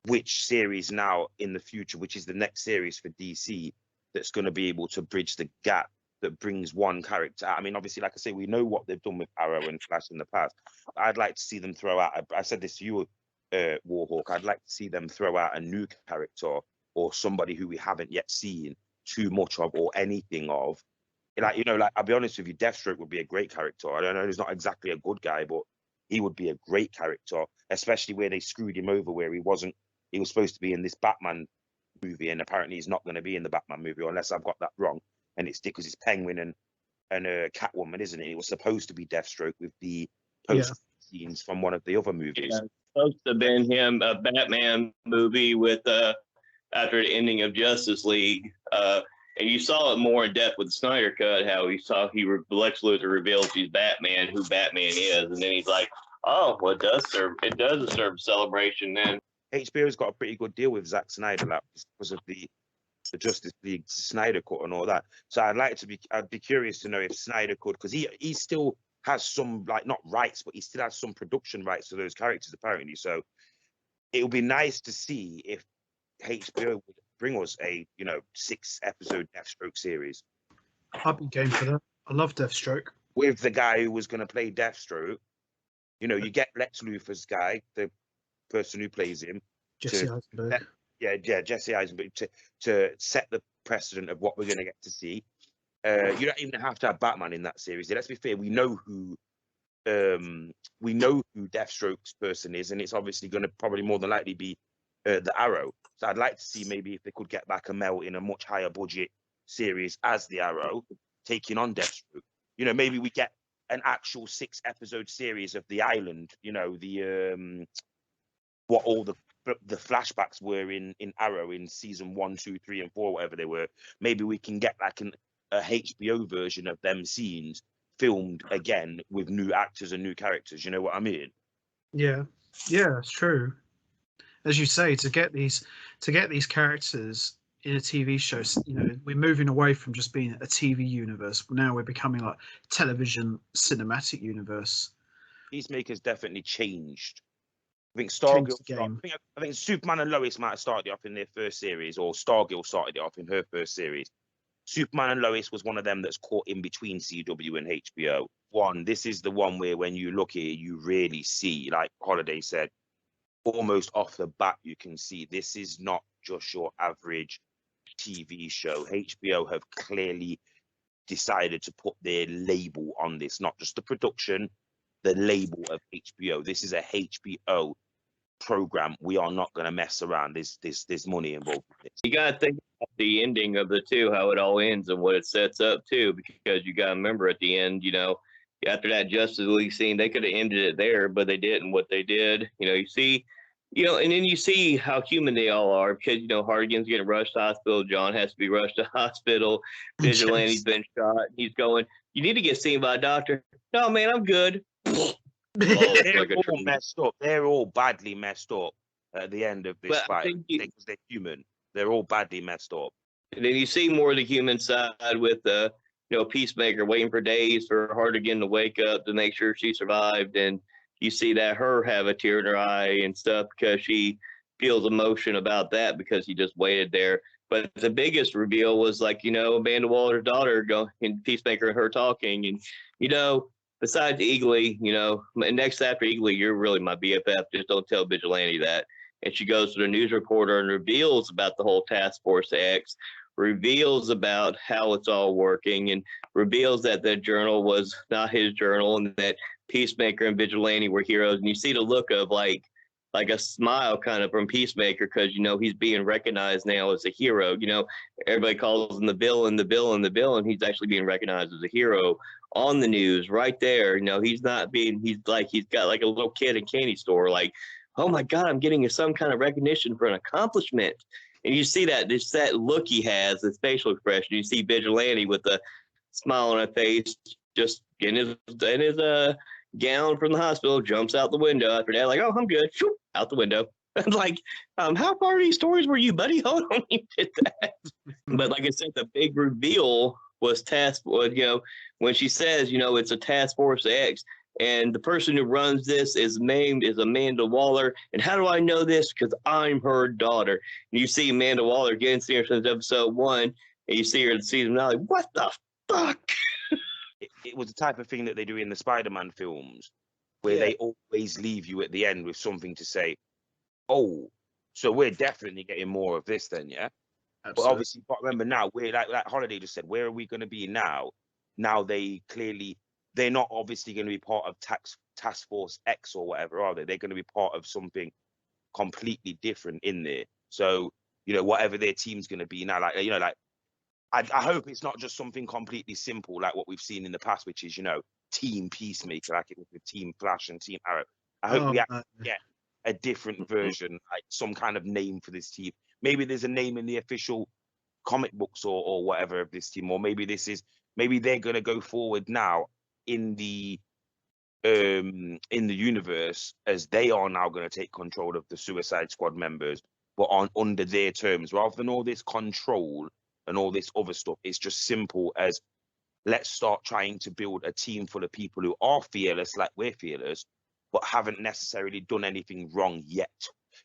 Which series now in the future, which is the next series for DC, that's going to be able to bridge the gap that brings one character out? I mean, obviously, like I say, we know what they've done with Arrow and Flash in the past. I'd like to see them throw out, I said this to you, Warhawk, I'd like to see them throw out a new character or somebody who we haven't yet seen too much of or anything of. Like, I'll be honest with you, Deathstroke would be a great character. I don't know, he's not exactly a good guy, but he would be a great character, especially where they screwed him over, where he was supposed to be in this Batman movie, and apparently he's not going to be in the Batman movie, unless I've got that wrong. And it's because it's Penguin and Catwoman, isn't it? It was supposed to be Deathstroke with the post scenes from one of the other movies. Yeah, supposed to have been him, a Batman movie with after the ending of Justice League. And you saw it more in depth with the Snyder Cut, how Lex Luthor reveals he's Batman, who Batman is, and then he's like, oh, well, it does serve a celebration then. HBO's got a pretty good deal with Zack Snyder because of the Justice League Snyder Cut and all that. So I'd be curious to know if Snyder could, because he still has some, like, not rights, but he still has some production rights to those characters apparently. So it would be nice to see if HBO would bring us a 6-episode Deathstroke series. I'd be game for that. I love Deathstroke. With the guy who was going to play Deathstroke, you get Lex Luthor's guy, the person who plays him, Jesse Eisenberg. Jesse Eisenberg, to set the precedent of what we're going to get to see. You don't even have to have Batman in that series. Let's be fair. We know who Deathstroke's person is, and it's obviously going to probably more than likely be the Arrow. So I'd like to see maybe if they could get back a Mel in a much higher budget series as the Arrow taking on Deathstroke. Maybe we get an actual 6-episode series of the island, you know, the what all the flashbacks were in Arrow in season 1, 2, 3, and 4, whatever they were. Maybe we can get like a HBO version of them scenes filmed again with new actors and new characters. You know what I mean? Yeah, it's true. As you say, to get these characters in a TV show, you know, we're moving away from just being a TV universe. Now we're becoming like television cinematic universe. Peacemaker's definitely changed. I think Changed Stargirl. the game. I think Superman and Lois might have started it off in their first series, or Stargirl started it off in her first series. Superman and Lois was one of them that's caught in between CW and HBO. This is the one where when you look here, you really see, like Holiday said, almost off the bat, you can see this is not just your average TV show. HBO have clearly decided to put their label on this, not just the production, the label of HBO. This is a HBO program. We are not going to mess around. There's money involved with this. You got to think about the ending of the two, how it all ends and what it sets up too, because you got to remember at the end, you know, after that Justice League scene, they could have ended it there, but they didn't. What they did, you know, you see, you know, and then you see how human they all are, because, you know, Hardigan's getting rushed to hospital. John has to be rushed to hospital. Vigilante's been shot. He's going, you need to get seen by a doctor. No, man, I'm good. They're all messed up. They're all badly messed up at the end of this fight because they're human. They're all badly messed up. And then you see more of the human side with you know, Peacemaker waiting for days for Hardigan to wake up to make sure she survived, and you see that her have a tear in her eye and stuff because she feels emotion about that because he just waited there. But the biggest reveal was, like, you know, Amanda Waller's daughter going and Peacemaker and her talking, and, you know, besides Eagly, you know, next after Eagly, you're really my BFF. Just don't tell Vigilante that. And she goes to the news reporter and reveals about the whole Task Force X, reveals about how it's all working, and reveals that the journal was not his journal and that Peacemaker and Vigilante were heroes. And you see the look of like a smile kind of from Peacemaker because, you know, he's being recognized now as a hero. You know, everybody calls him the villain, and he's actually being recognized as a hero on the news right there. You know, he's got like a little kid in a candy store, like, oh my God, I'm getting some kind of recognition for an accomplishment. And you see that, just that look he has, the facial expression. You see Vigilante with a smile on her face, just in his gown from the hospital, jumps out the window after that, like, oh, I'm good, out the window. Like, how far these stories were you, buddy? Hold on, you did that. But like I said, the big reveal was you know, when she says, you know, it's a Task Force X, and the person who runs this is named is Amanda Waller. And how do I know this? Because I'm her daughter. And you see Amanda Waller again, see her since episode 1, and you see her in season 9, like, what the fuck? It was the type of thing that they do in the Spider-Man films, where they always leave you at the end with something to say, oh, so we're definitely getting more of this then, yeah? Absolutely. But obviously, but remember now, we're like Holiday just said, where are we going to be now? Now they're not obviously going to be part of Task Force X or whatever, are they? They're going to be part of something completely different in there. So, you know, whatever their team's going to be now, like, you know, like, I hope it's not just something completely simple like what we've seen in the past, which is, you know, Team Peacemaker, like it was with Team Flash and Team Arrow. I hope we actually get a different version, like some kind of name for this team. Maybe there's a name in the official comic books or whatever of this team, or maybe they're going to go forward now in the universe as they are now going to take control of the Suicide Squad members, but under their terms, rather than all this control and all this other stuff. It's just simple as, let's start trying to build a team full of people who are fearless, like we're fearless, but haven't necessarily done anything wrong yet.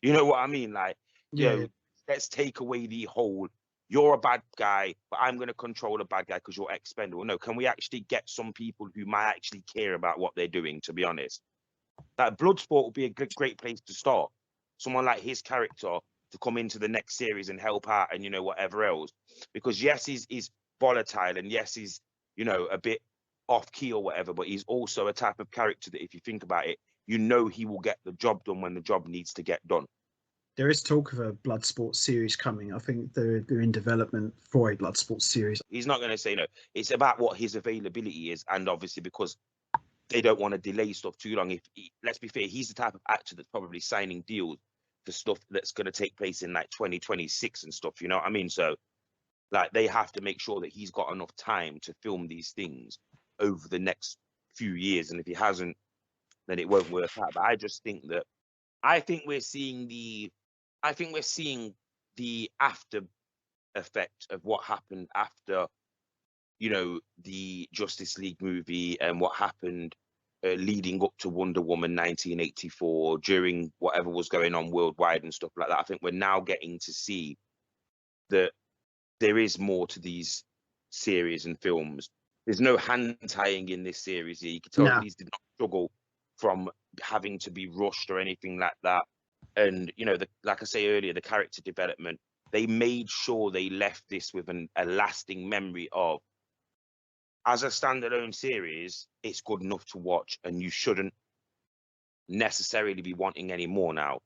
You know what I mean? Like, you know, let's take away the whole, you're a bad guy, but I'm going to control a bad guy because you're expendable. No, can we actually get some people who might actually care about what they're doing, to be honest? Like, Bloodsport would be a great place to start. Someone like his character to come into the next series and help out and, you know, whatever else. Because yes, he's volatile, and yes, he's, you know, a bit off key or whatever, but he's also a type of character that, if you think about it, you know he will get the job done when the job needs to get done. There is talk of a Bloodsport series coming. I think they're in development for a Bloodsport series. He's not going to say no. It's about what his availability is, and obviously because they don't want to delay stuff too long. Let's be fair, he's the type of actor that's probably signing deals for stuff that's going to take place in like 2026 and stuff. You know what I mean? So like they have to make sure that he's got enough time to film these things over the next few years. And if he hasn't, then it won't work out. But I just think that we're seeing the after effect of what happened after, you know, the Justice League movie and what happened leading up to Wonder Woman 1984 during whatever was going on worldwide and stuff like that. I think we're now getting to see that there is more to these series and films. There's no hand tying in this series here. You can tell that these did not struggle from having to be rushed or anything like that. And, you know, like I say earlier, the character development, they made sure they left this with a lasting memory of, as a standalone series, it's good enough to watch and you shouldn't necessarily be wanting any more now.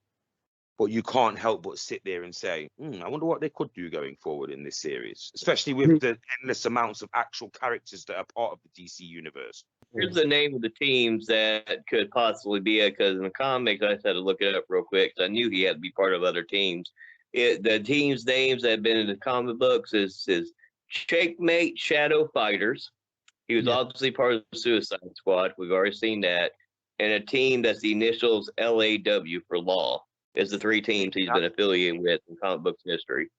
But you can't help but sit there and say, I wonder what they could do going forward in this series, especially with the endless amounts of actual characters that are part of the DC universe. Here's the name of the teams that could possibly be it, because in the comics, I just had to look it up real quick because I knew he had to be part of other teams. The teams' names that have been in the comic books is Checkmate Shadow Fighters. He was obviously part of the Suicide Squad. We've already seen that. And a team that's the initials LAW for Law is the three teams he's been affiliated with in comic books history.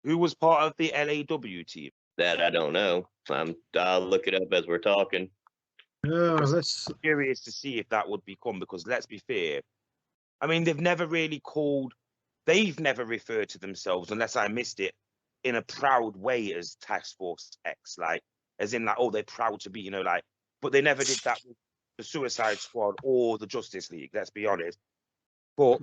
Who was part of the LAW team? That I don't know. I'll look it up as we're talking. I'm curious to see if that would become, because let's be fair, I mean, they've never referred to themselves, unless I missed it, in a proud way as Task Force X, like, as in like, oh, they're proud to be, you know, like, but they never did that with the Suicide Squad or the Justice League, let's be honest. But,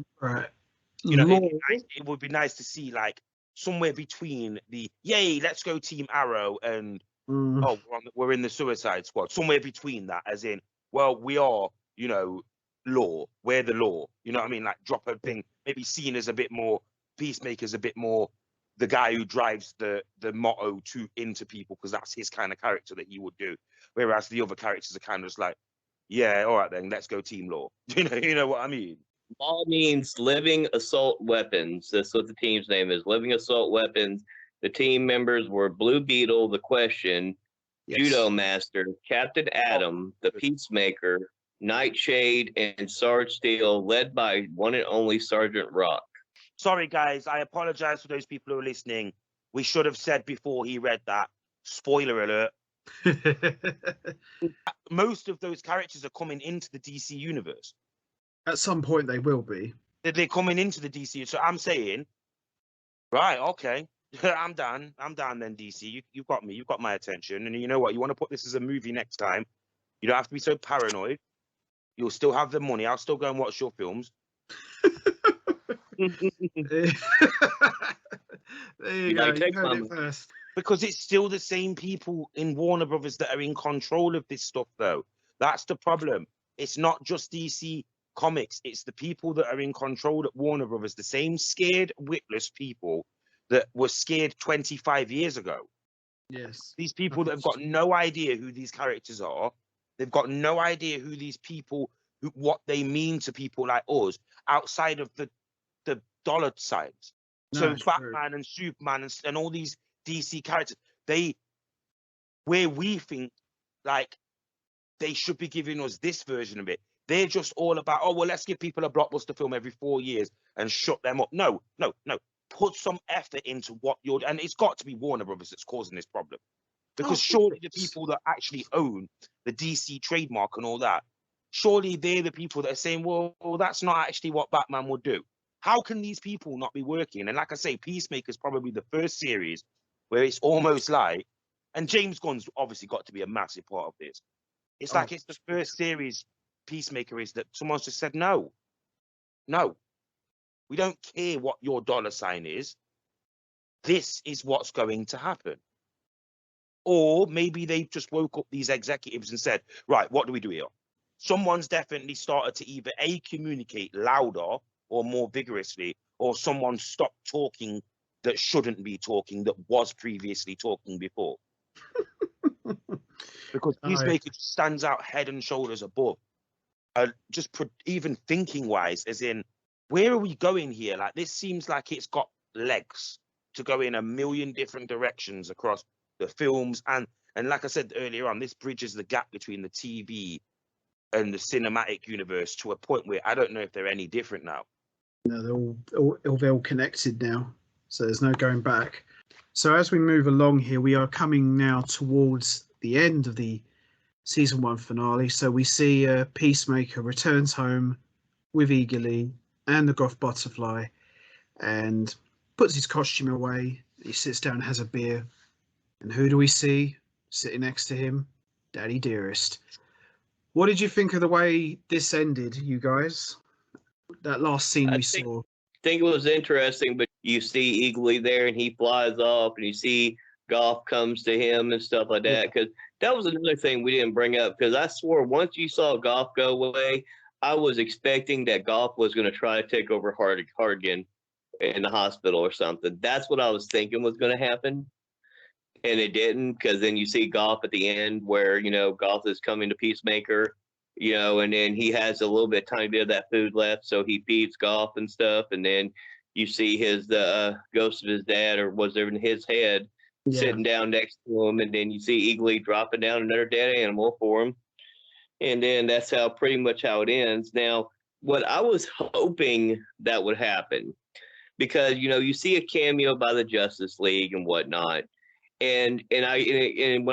you know, it would be nice to see, like, somewhere between the, yay, let's go Team Arrow and, oh, we're in the Suicide Squad. Somewhere between that, as in, well, we are, you know, law. We're the law. You know what I mean? Like, drop a thing. Maybe seen as a bit more, Peacemaker's a bit more the guy who drives the motto into people, because that's his kind of character that he would do. Whereas the other characters are kind of just like, yeah, all right then, let's go Team Law. You know what I mean? Law means living assault weapons. That's what the team's name is, living assault weapons. The team members were Blue Beetle, The Question, Judo Master, Captain Atom, the Peacemaker, Nightshade, and Sarge Steel, led by one and only Sergeant Rock. Sorry, guys. I apologize for those people who are listening. We should have said before he read that. Spoiler alert. Most of those characters are coming into the DC universe. At some point, they will be. They're coming into the DC. So I'm saying, right, okay. I'm down then, DC. You've got me. You've got my attention. And you know what? You want to put this as a movie next time. You don't have to be so paranoid. You'll still have the money. I'll still go and watch your films. There you go. You heard it first. Because it's still the same people in Warner Brothers that are in control of this stuff, though. That's the problem. It's not just DC Comics. It's the people that are in control at Warner Brothers, the same scared, witless people that were scared 25 years ago. Yes. These people that have got no idea who these characters are. They've got no idea who these people, what they mean to people like us outside of the dollar signs. So Batman and Superman and all these DC characters, where we think like they should be giving us this version of it, they're just all about, oh, well, let's give people a blockbuster film every 4 years and shut them up. No. Put some effort into what you're, and it's got to be Warner Brothers that's causing this problem. Because surely the people that actually own the DC trademark and all that, surely they're the people that are saying, well, that's not actually what Batman would do. How can these people not be working? And like I say, Peacemaker is probably the first series where it's almost like, and James Gunn's obviously got to be a massive part of this. It's like it's the first series Peacemaker is that someone's just said, no, we don't care what your dollar sign is. This is what's going to happen. Or maybe they just woke up these executives and said, right, what do we do here? Someone's definitely started to either A, communicate louder or more vigorously, or someone stopped talking that shouldn't be talking, that was previously talking before. because Oh, Peacemaker just stands out head and shoulders above. Even thinking wise, as in, where are we going here? Like, this seems like it's got legs to go in a million different directions across the films, and like I said earlier on, this bridges the gap between the TV and the cinematic universe to a point where I don't know if they're any different now. no, they're all connected now, so there's no going back. So as we move along here, we are coming now towards the end of the season 1 finale. So we see Peacemaker returns home with Eagerly and the Goth Butterfly, and puts his costume away. He sits down and has a beer. And who do we see sitting next to him? Daddy Dearest. What did you think of the way this ended, you guys? That last scene we saw. Think it was interesting, but you see Eagly there and he flies off, and you see Goff comes to him and stuff like that. Because that was another thing we didn't bring up, because I swore once you saw Goff go away, I was expecting that Goff was going to try to take over Hardigan in the hospital or something. That's what I was thinking was going to happen. And it didn't, because then you see Goff at the end where, you know, Goff is coming to Peacemaker, you know, and then he has a little bit, tiny bit of that food left, so he feeds Goff and stuff, and then you see his ghost of his dad, or was there in his head, sitting down next to him, and then you see Eagly dropping down another dead animal for him, and then that's how pretty much how it ends. Now, what I was hoping that would happen, because, you know, you see a cameo by the Justice League and whatnot, and when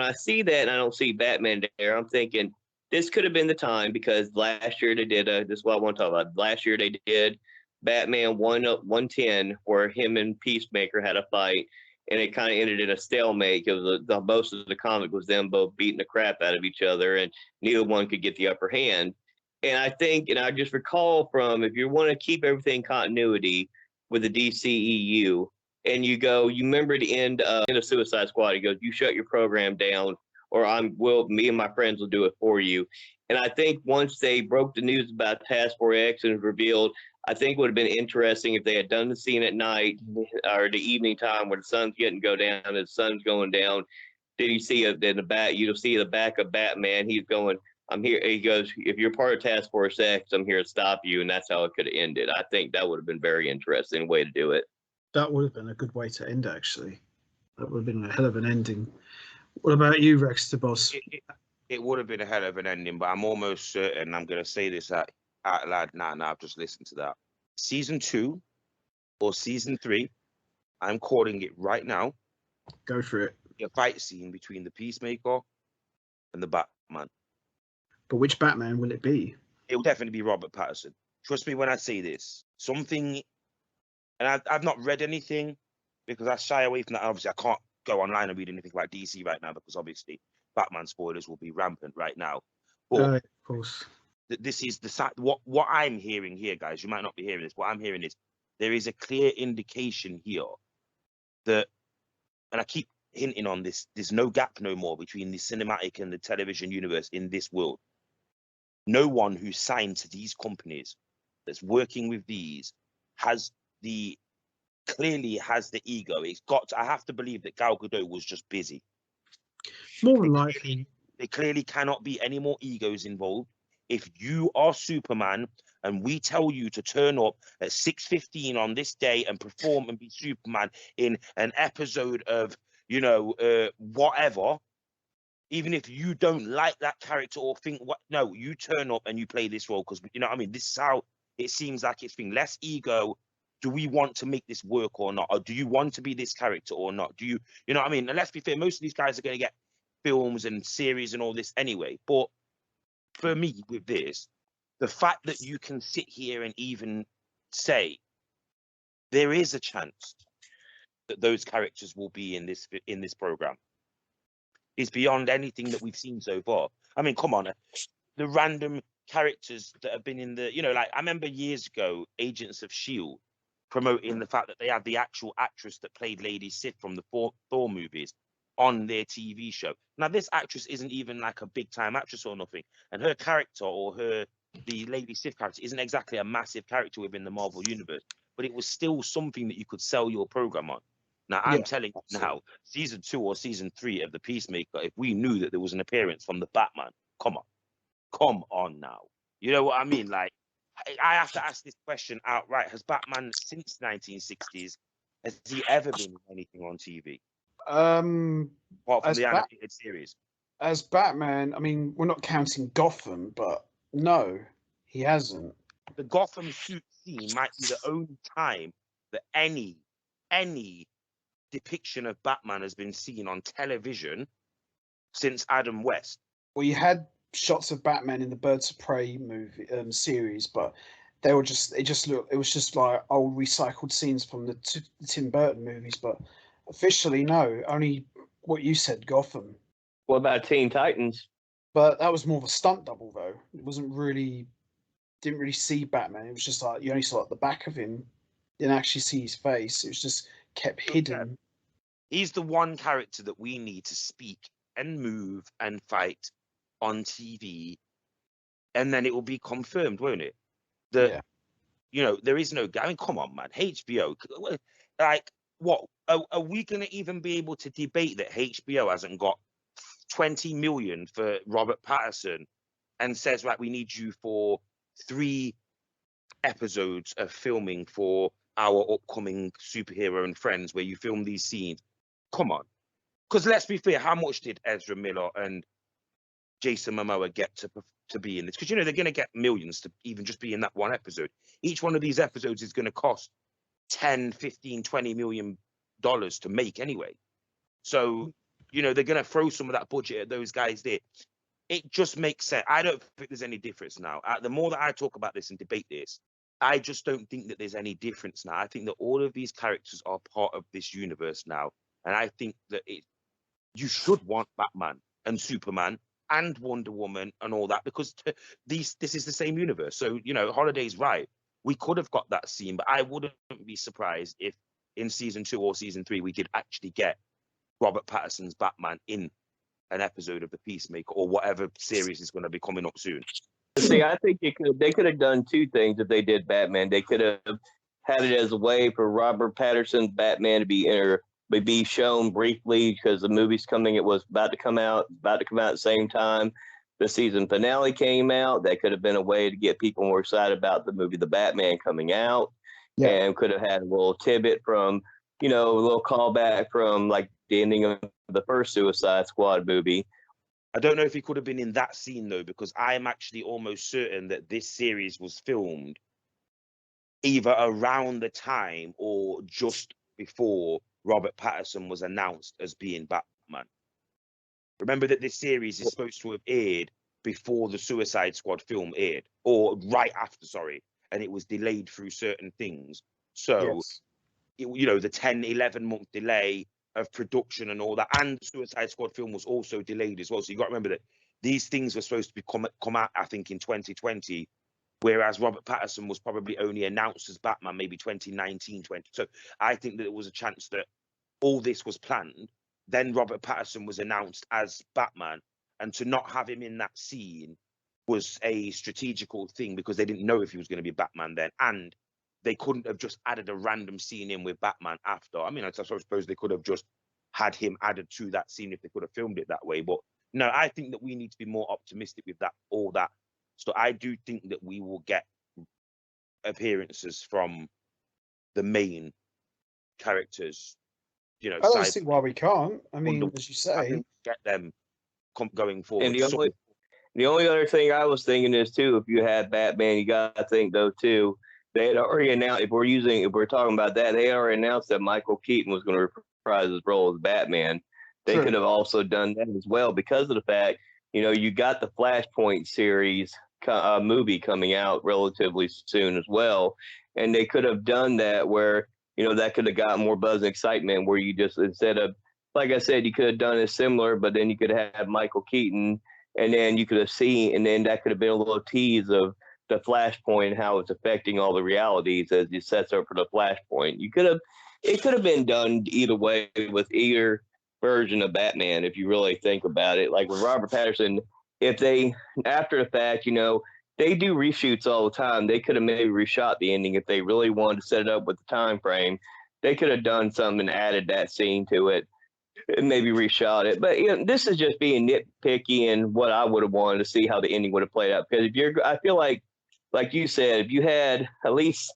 I see that and I don't see Batman there, I'm thinking this could have been the time, because last year they did this is what I want to talk about. Last year they did Batman 110, where him and Peacemaker had a fight, and it kind of ended in a stalemate, because the most of the comic was them both beating the crap out of each other, and neither one could get the upper hand. And I think, and I just recall from, if you want to keep everything continuity with the DCEU, and you remember the end of Suicide Squad, he goes, you shut your program down, or me and my friends will do it for you. And I think once they broke the news about Task Force X and revealed, I think it would have been interesting if they had done the scene at night or the evening time where the sun's getting go down and the sun's going down. Then you see in the back, you'll see the back of Batman. He's going, I'm here. He goes, if you're part of Task Force X, I'm here to stop you. And that's how it could have ended. I think that would have been very interesting way to do it. That would have been a good way to end, actually. That would have been a hell of an ending. What about you, Rex the Boss? It would have been a hell of an ending, but I'm almost certain, I'm going to say this out loud now, I've just listened to that. Season 2 or Season 3, I'm calling it right now. Go for it. A fight scene between the Peacemaker and the Batman. But which Batman will it be? It will definitely be Robert Pattinson. Trust me when I say this. Something, and I've not read anything, because I shy away from that. Obviously, I can't go online and read anything about DC right now, because obviously Batman spoilers will be rampant right now. But of course, this is what I'm hearing here, guys. You might not be hearing this. What I'm hearing is there is a clear indication here that, and I keep hinting on this, there's no gap no more between the cinematic and the television universe in this world. No one who's signed to these companies that's working with these clearly has the ego. I have to believe that Gal Gadot was just busy. More than likely. There clearly cannot be any more egos involved. If you are Superman and we tell you to turn up at 6:15 on this day and perform and be Superman in an episode of, whatever, even if you don't like that character or think no, you turn up and you play this role, because you know what I mean. This is how it seems like it's been less ego. Do we want to make this work or not? Or do you want to be this character or not? Do you know what I mean? And let's be fair, most of these guys are going to get films and series and all this anyway. But for me, with this, the fact that you can sit here and even say there is a chance that those characters will be in this program is beyond anything that we've seen so far. I mean, come on, the random characters that have been in the, like I remember years ago, Agents of S.H.I.E.L.D. promoting the fact that they had the actual actress that played Lady Sif from the Thor movies on their TV show. Now, this actress isn't even like a big time actress or nothing, and her character or the Lady Sif character isn't exactly a massive character within the Marvel universe, but it was still something that you could sell your program on. Now, I'm Yeah, telling you absolutely. now, season 2 or season 3 of The Peacemaker, if we knew that there was an appearance from the Batman, come on now. You know what I mean? Like, I have to ask this question outright. Has Batman since 1960s, has he ever been in anything on TV? Um, Apart from as the animated series? as Batman, I mean, we're not counting Gotham, but no, he hasn't. The Gotham suit scene might be the only time that any depiction of Batman has been seen on television since Adam West. Well, you had shots of Batman in the Birds of Prey movie series, but they were just it was just like old recycled scenes from the Tim Burton movies. But officially, no, only what you said, Gotham. What about Teen Titans? But that was more of a stunt double, though. It wasn't really didn't really see Batman. It was just like you only saw like the back of him, didn't actually see his face. It was just kept hidden. He's the one character that we need to speak and move and fight on TV, and then it will be confirmed, won't it? That Yeah. you know there is no. I mean, come on, man. HBO, like, what are we going to even be able to debate that HBO hasn't got 20 million for Robert Pattinson and says, right, we need you for 3 episodes of filming for our upcoming superhero and friends where you film these scenes? Come on. Because let's be fair, how much did Ezra Miller and Jason Momoa get to be in this? Because, you know, they're going to get millions to even just be in that one episode. Each one of these episodes is going to cost 10, 15, 20 million dollars to make anyway. So, you know, they're going to throw some of that budget at those guys there. It just makes sense. I don't think there's any difference now. The more that I talk about this and debate this, I just don't think that there's any difference now. I think that all of these characters are part of this universe now. And I think that you should want Batman and Superman and Wonder Woman and all that, because this is the same universe. So, you know, Holiday's right. We could have got that scene, but I wouldn't be surprised if in season 2 or season 3 we did actually get Robert Pattinson's Batman in an episode of The Peacemaker or whatever series is going to be coming up soon. See, I think they could have done 2 things if they did Batman. They could have had it as a way for Robert Pattinson's Batman to be shown briefly because the movie's coming. It was about to come out at the same time the season finale came out. That could have been a way to get people more excited about the movie, The Batman, coming out. Yeah. And could have had a little tidbit from, you know, a little callback from like the ending of the first Suicide Squad movie. I don't know if he could have been in that scene though, because I am actually almost certain that this series was filmed either around the time or just before Robert Pattinson was announced as being Batman. Remember that this series is supposed to have aired before the Suicide Squad film aired, or right after, sorry, and it was delayed through certain things. So, Yes. you know, the 10, 11-month delay of production and all that, and the Suicide Squad film was also delayed as well. So you got to remember that these things were supposed to be come out, I think, in 2020, whereas Robert Pattinson was probably only announced as Batman maybe 2019, 20. So I think that there was a chance that all this was planned. Then Robert Pattinson was announced as Batman, and to not have him in that scene was a strategical thing because they didn't know if he was going to be Batman then, and they couldn't have just added a random scene in with Batman after. I mean, I suppose they could have just had him added to that scene if they could have filmed it that way. But no, I think that we need to be more optimistic with that, all that. So I do think that we will get appearances from the main characters. You know, I don't see why we can't. I mean, Wonder- as you I say, think get them going forward. And the only other thing I was thinking is too, if you had Batman, you got to think though too, they had already announced, if we're talking about that, they already announced that Michael Keaton was going to reprise his role as Batman. They True. could have also done that as well because of the fact, you know, you got the Flashpoint series movie coming out relatively soon as well, and they could have done that where, you know, that could have got more buzz and excitement where you just, instead of, like I said, you could have done it similar, but then you could have Michael Keaton, and then you could have seen, and then that could have been a little tease of the Flashpoint and how it's affecting all the realities as it sets up for the Flashpoint. It could have been done either way with either version of Batman if you really think about it. Like with Robert Pattinson, if they, after the fact, you know, they do reshoots all the time. They could have maybe reshot the ending if they really wanted to set it up with the time frame. They could have done something and added that scene to it and maybe reshot it. But this is just being nitpicky and what I would have wanted to see how the ending would have played out. Because I feel like you said, if you had at least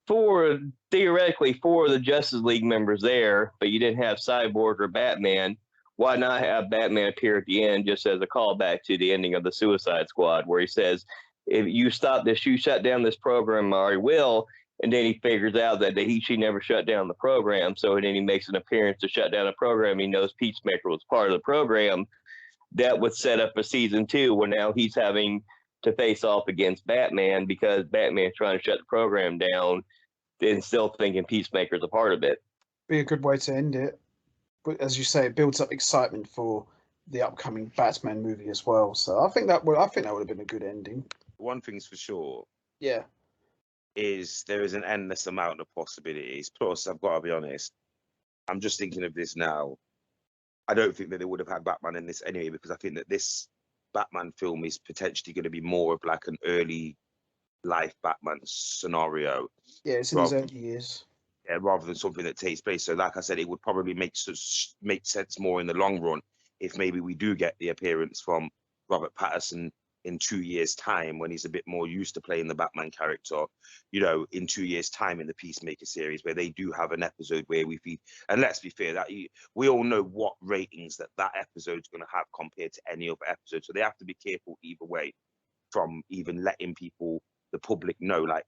theoretically four of the Justice League members there, but you didn't have Cyborg or Batman, why not have Batman appear at the end just as a callback to the ending of the Suicide Squad, where he says, if you stop this, you shut down this program, or I will. And then he figures out that she never shut down the program. So then he makes an appearance to shut down the program. He knows Peacemaker was part of the program. That would set up a season 2 where now he's having to face off against Batman because Batman's trying to shut the program down and still thinking Peacemaker's a part of it. Be a good way to end it. But as you say, it builds up excitement for the upcoming Batman movie as well. So I think that would have been a good ending. One thing's for sure. Yeah. Is there is an endless amount of possibilities. Plus, I've got to be honest, I'm just thinking of this now. I don't think that they would have had Batman in this anyway, because I think that this Batman film is potentially going to be more of like an early life Batman scenario. Yeah, it's in his early years. Yeah, rather than something that takes place. So like I said, it would probably make sense more in the long run if maybe we do get the appearance from Robert Pattinson in 2 years' time, when he's a bit more used to playing the Batman character, in 2 years' time in the Peacemaker series, where they do have an episode where we feed. And let's be fair, that we all know what ratings that episode's going to have compared to any other episode. So they have to be careful either way from even letting the public know. Like,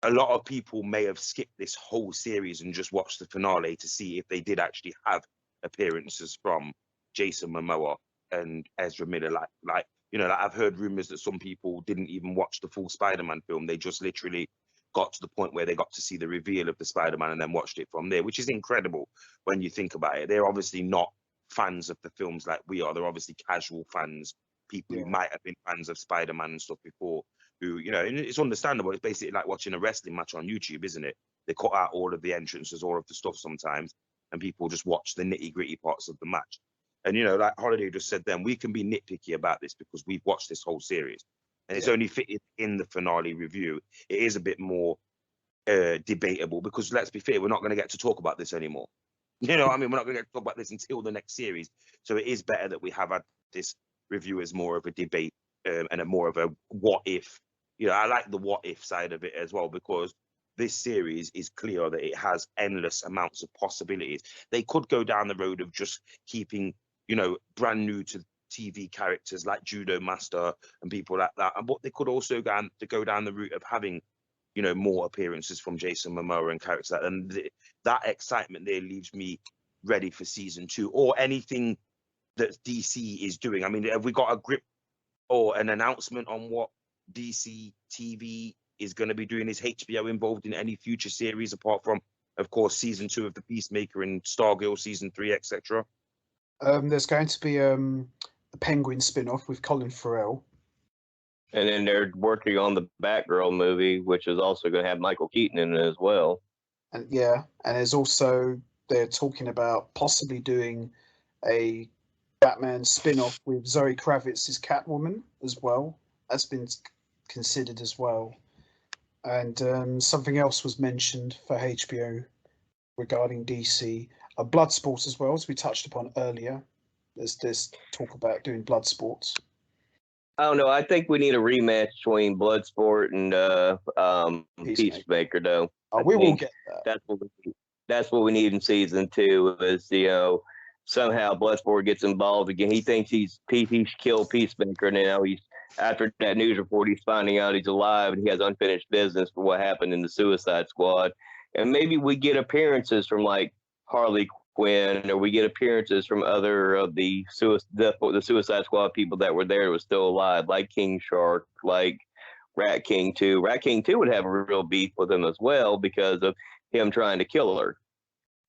a lot of people may have skipped this whole series and just watched the finale to see if they did actually have appearances from Jason Momoa and Ezra Miller. Like I've heard rumors that some people didn't even watch the full Spider-Man film. They just literally got to the point where they got to see the reveal of the Spider-Man and then watched it from there, which is incredible when you think about it. They're obviously not fans of the films like we are. They're obviously casual fans, people who might have been fans of Spider-Man and stuff before, who, and it's understandable. It's basically like watching a wrestling match on YouTube, isn't it? They cut out all of the entrances, all of the stuff sometimes, and people just watch the nitty-gritty parts of the match. And, like Holiday just said then, we can be nitpicky about this because we've watched this whole series. And it's only fitted in the finale review. It is a bit more debatable because, let's be fair, we're not going to get to talk about this anymore. We're not going to get to talk about this until the next series. So it is better that we have had this review as more of a debate and a more of a what if. I like the what if side of it as well, because this series is clear that it has endless amounts of possibilities. They could go down the road of just keeping brand new to TV characters like Judo Master and people like that. But they could also go down the route of having, more appearances from Jason Momoa and characters like that. And that excitement there leaves me ready for season 2 or anything that DC is doing. Have we got a grip or an announcement on what DC TV is going to be doing? Is HBO involved in any future series apart from, of course, season 2 of the Peacemaker and Stargirl season 3, etc.? There's going to be a Penguin spin-off with Colin Farrell. And then they're working on the Batgirl movie, which is also going to have Michael Keaton in it as well. And there's also, they're talking about possibly doing a Batman spin-off with Zoe Kravitz's Catwoman as well. That's been considered as well. And something else was mentioned for HBO regarding DC. Bloodsport as well, as we touched upon earlier. There's talk about doing Bloodsport. I don't know. I think we need a rematch between Bloodsport and Peacemaker, though. We will get that. That's what we need in season 2. Is somehow Bloodsport gets involved again. He thinks he killed Peacemaker, and now after that news report, he's finding out he's alive and he has unfinished business for what happened in the Suicide Squad. And maybe we get appearances from like Harley Quinn, or we get appearances from other of the Suicide Squad people that were there that was still alive, like King Shark, like Rat King 2. Rat King 2 would have a real beef with him as well because of him trying to kill her.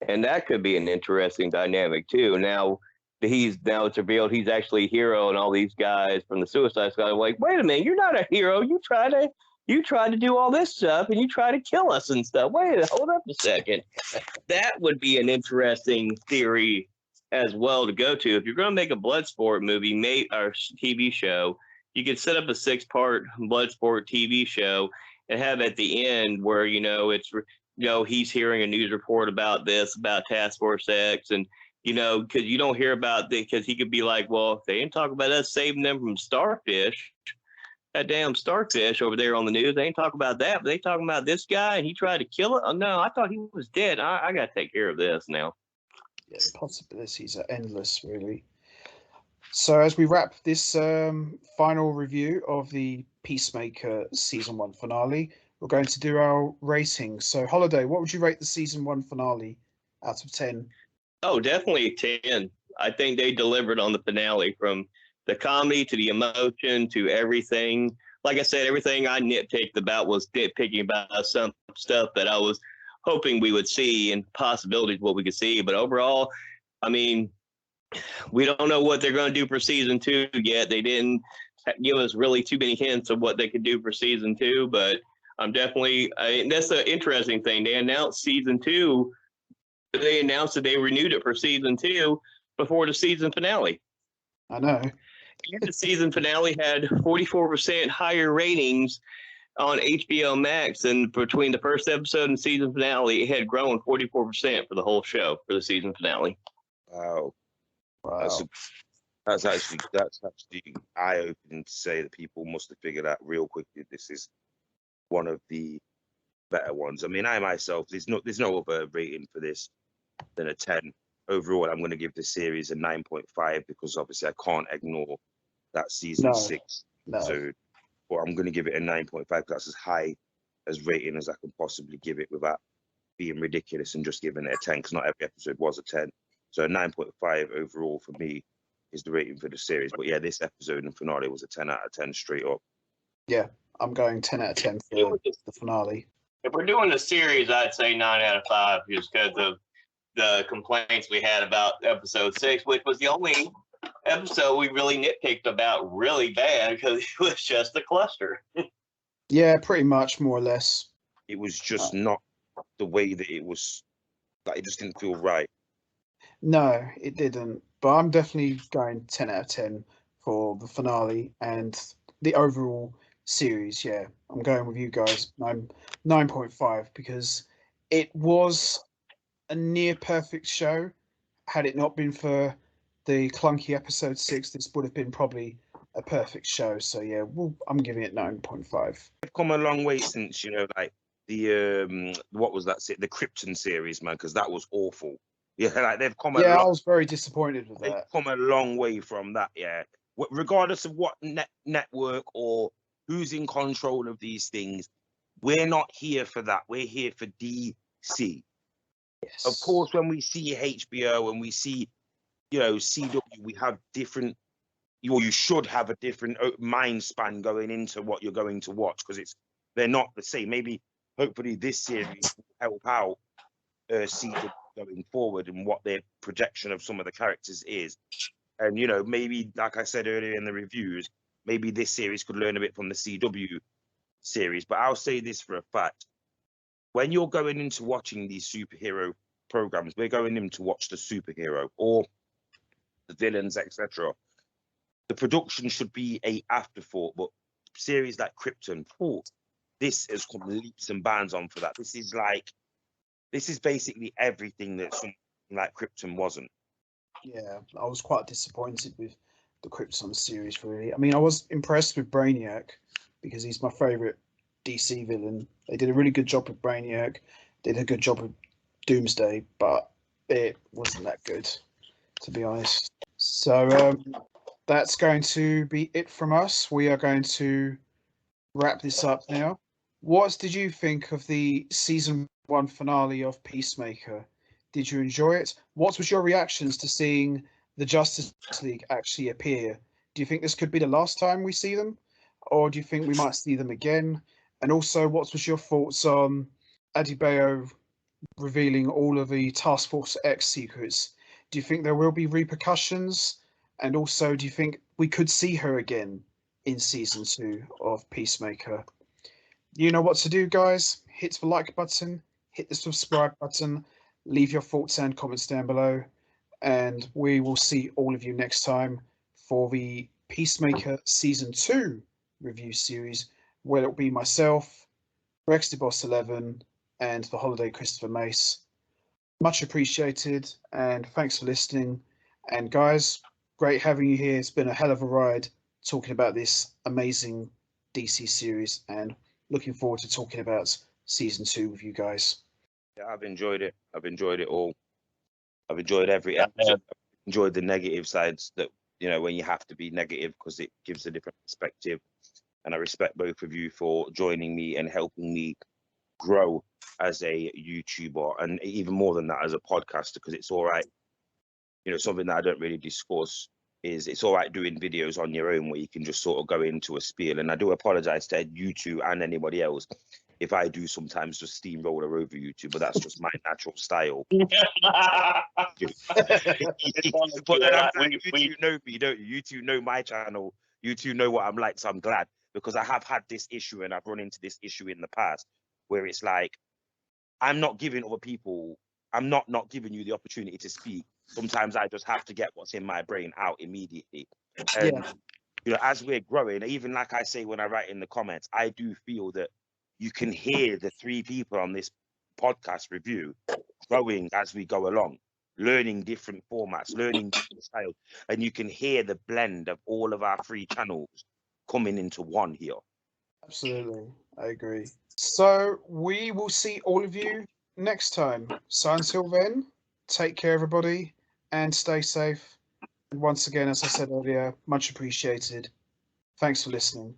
And that could be an interesting dynamic too. Now it's revealed he's actually a hero, and all these guys from the Suicide Squad are like, wait a minute, you're not a hero. You tried to do all this stuff and you try to kill us and stuff. Wait, hold up a second. That would be an interesting theory as well to go to. If you're going to make a Bloodsport movie or TV show, you could set up a 6-part Bloodsport TV show and have at the end where, he's hearing a news report about this, about Task Force X, and because you don't hear about this, because he could be like, well, they didn't talk about us saving them from starfish. That damn starfish over there on the news, they ain't talking about that, but they talking about this guy and he tried to kill it. Oh no, I thought he was dead. I got to take care of this now. Yeah, the possibilities are endless, really. So as we wrap this final review of the Peacemaker season 1 finale, we're going to do our ratings. So Holiday, what would you rate the season 1 finale out of 10? Oh, definitely a 10. I think they delivered on the finale, from the comedy to the emotion to everything. Like I said, everything I nitpicked about was nitpicking about some stuff that I was hoping we would see and possibilities what we could see. But overall, I mean, we don't know what they're going to do for season 2 yet. They didn't give us really too many hints of what they could do for season 2, but I'm definitely, that's the interesting thing. They announced season 2. They announced that they renewed it for season 2 before the season finale. I know. And the season finale had 44% higher ratings on HBO Max than between the first episode and season finale. It had grown 44% for the whole show for the season finale. Wow. Wow. That's actually eye-opening to say that people must have figured out real quickly this is one of the better ones. I mean, I myself, there's no other rating for this than a 10. Overall, I'm going to give the series a 9.5 because obviously I can't ignore that season 6 episode. But I'm going to give it a 9.5 because that's as high as rating as I can possibly give it without being ridiculous and just giving it a 10, because not every episode was a 10. So a 9.5 overall for me is the rating for the series. But yeah, this episode and finale was a 10 out of 10 straight up. Yeah, I'm going 10 out of 10 for the finale. If we're doing a series, I'd say 9 out of 5 just because of the complaints we had about episode 6, which was the only episode we really nitpicked about really bad because it was just a cluster. Yeah, pretty much, more or less. It was just not the way that it was, like, it just didn't feel right. No, it didn't. But I'm definitely going 10 out of 10 for the finale and the overall series. Yeah, I'm going with you guys. I'm 9.5 because it was a near perfect show. Had it not been for the clunky episode 6, this would have been probably a perfect show. So yeah, I'm giving it 9.5. They've come a long way since, like the what was that? The Krypton series, man, because that was awful. Yeah, like they've come. Yeah, I was very disappointed with they've that. come a long way from that. Yeah, regardless of what network or who's in control of these things, we're not here for that. We're here for DC. Yes. Of course, when we see HBO and we see, CW, we have different, you should have a different mind span going into what you're going to watch, because they're not the same. Maybe, hopefully, this series will help out CW going forward and what their projection of some of the characters is. And, maybe, like I said earlier in the reviews, maybe this series could learn a bit from the CW series. But I'll say this for a fact. When you're going into watching these superhero programs, we're going in to watch the superhero or the villains, etc. The production should be a afterthought, but series like Krypton, this has come leaps and bounds on for that. This is basically everything that something like Krypton wasn't. Yeah, I was quite disappointed with the Krypton series, really. I mean, I was impressed with Brainiac because he's my favourite DC villain. They did a really good job with Brainiac, did a good job with Doomsday, but it wasn't that good, to be honest. So that's going to be it from us. We are going to wrap this up now. What did you think of the season 1 finale of Peacemaker? Did you enjoy it? What was your reactions to seeing the Justice League actually appear? Do you think this could be the last time we see them? Or do you think we might see them again? And also, what was your thoughts on Adebayo revealing all of the Task Force X secrets? Do you think there will be repercussions? And also, do you think we could see her again in season 2 of Peacemaker? You know what to do, guys. Hit the like button, hit the subscribe button, leave your thoughts and comments down below, and we will see all of you next time for the Peacemaker season 2 review series, where it'll be myself, Rex the Boss 11, and The Holiday Christopher Mace. Much appreciated, and thanks for listening. And guys, great having you here. It's been a hell of a ride talking about this amazing DC series, and looking forward to talking about season 2 with you guys. Yeah, I've enjoyed it. I've enjoyed it all. I've enjoyed every episode. I've enjoyed the negative sides that, you know, when you have to be negative because it gives a different perspective. And I respect both of you for joining me and helping me grow as a YouTuber, and even more than that, as a podcaster, because it's all right. You know, something that I don't really discuss is it's all right doing videos on your own where you can just sort of go into a spiel. And I do apologize to you two and anybody else if I do sometimes just steamroller over you two, but that's just my natural style. But then I'm like, you two know me, don't you? You two know my channel. You two know what I'm like, so I'm glad, because I have had this issue and I've run into this issue in the past where it's like, I'm not giving other people, I'm not giving you the opportunity to speak. Sometimes I just have to get what's in my brain out immediately. And, Yeah. you know, as we're growing, even like I say when I write in the comments, I do feel that you can hear the 3 people on this podcast review growing as we go along, learning different formats, learning different styles, and you can hear the blend of all of our 3 channels coming into one here. Absolutely, I agree. So we will see all of you next time. So until then, take care, everybody, and stay safe. And once again, as I said earlier, much appreciated. Thanks for listening.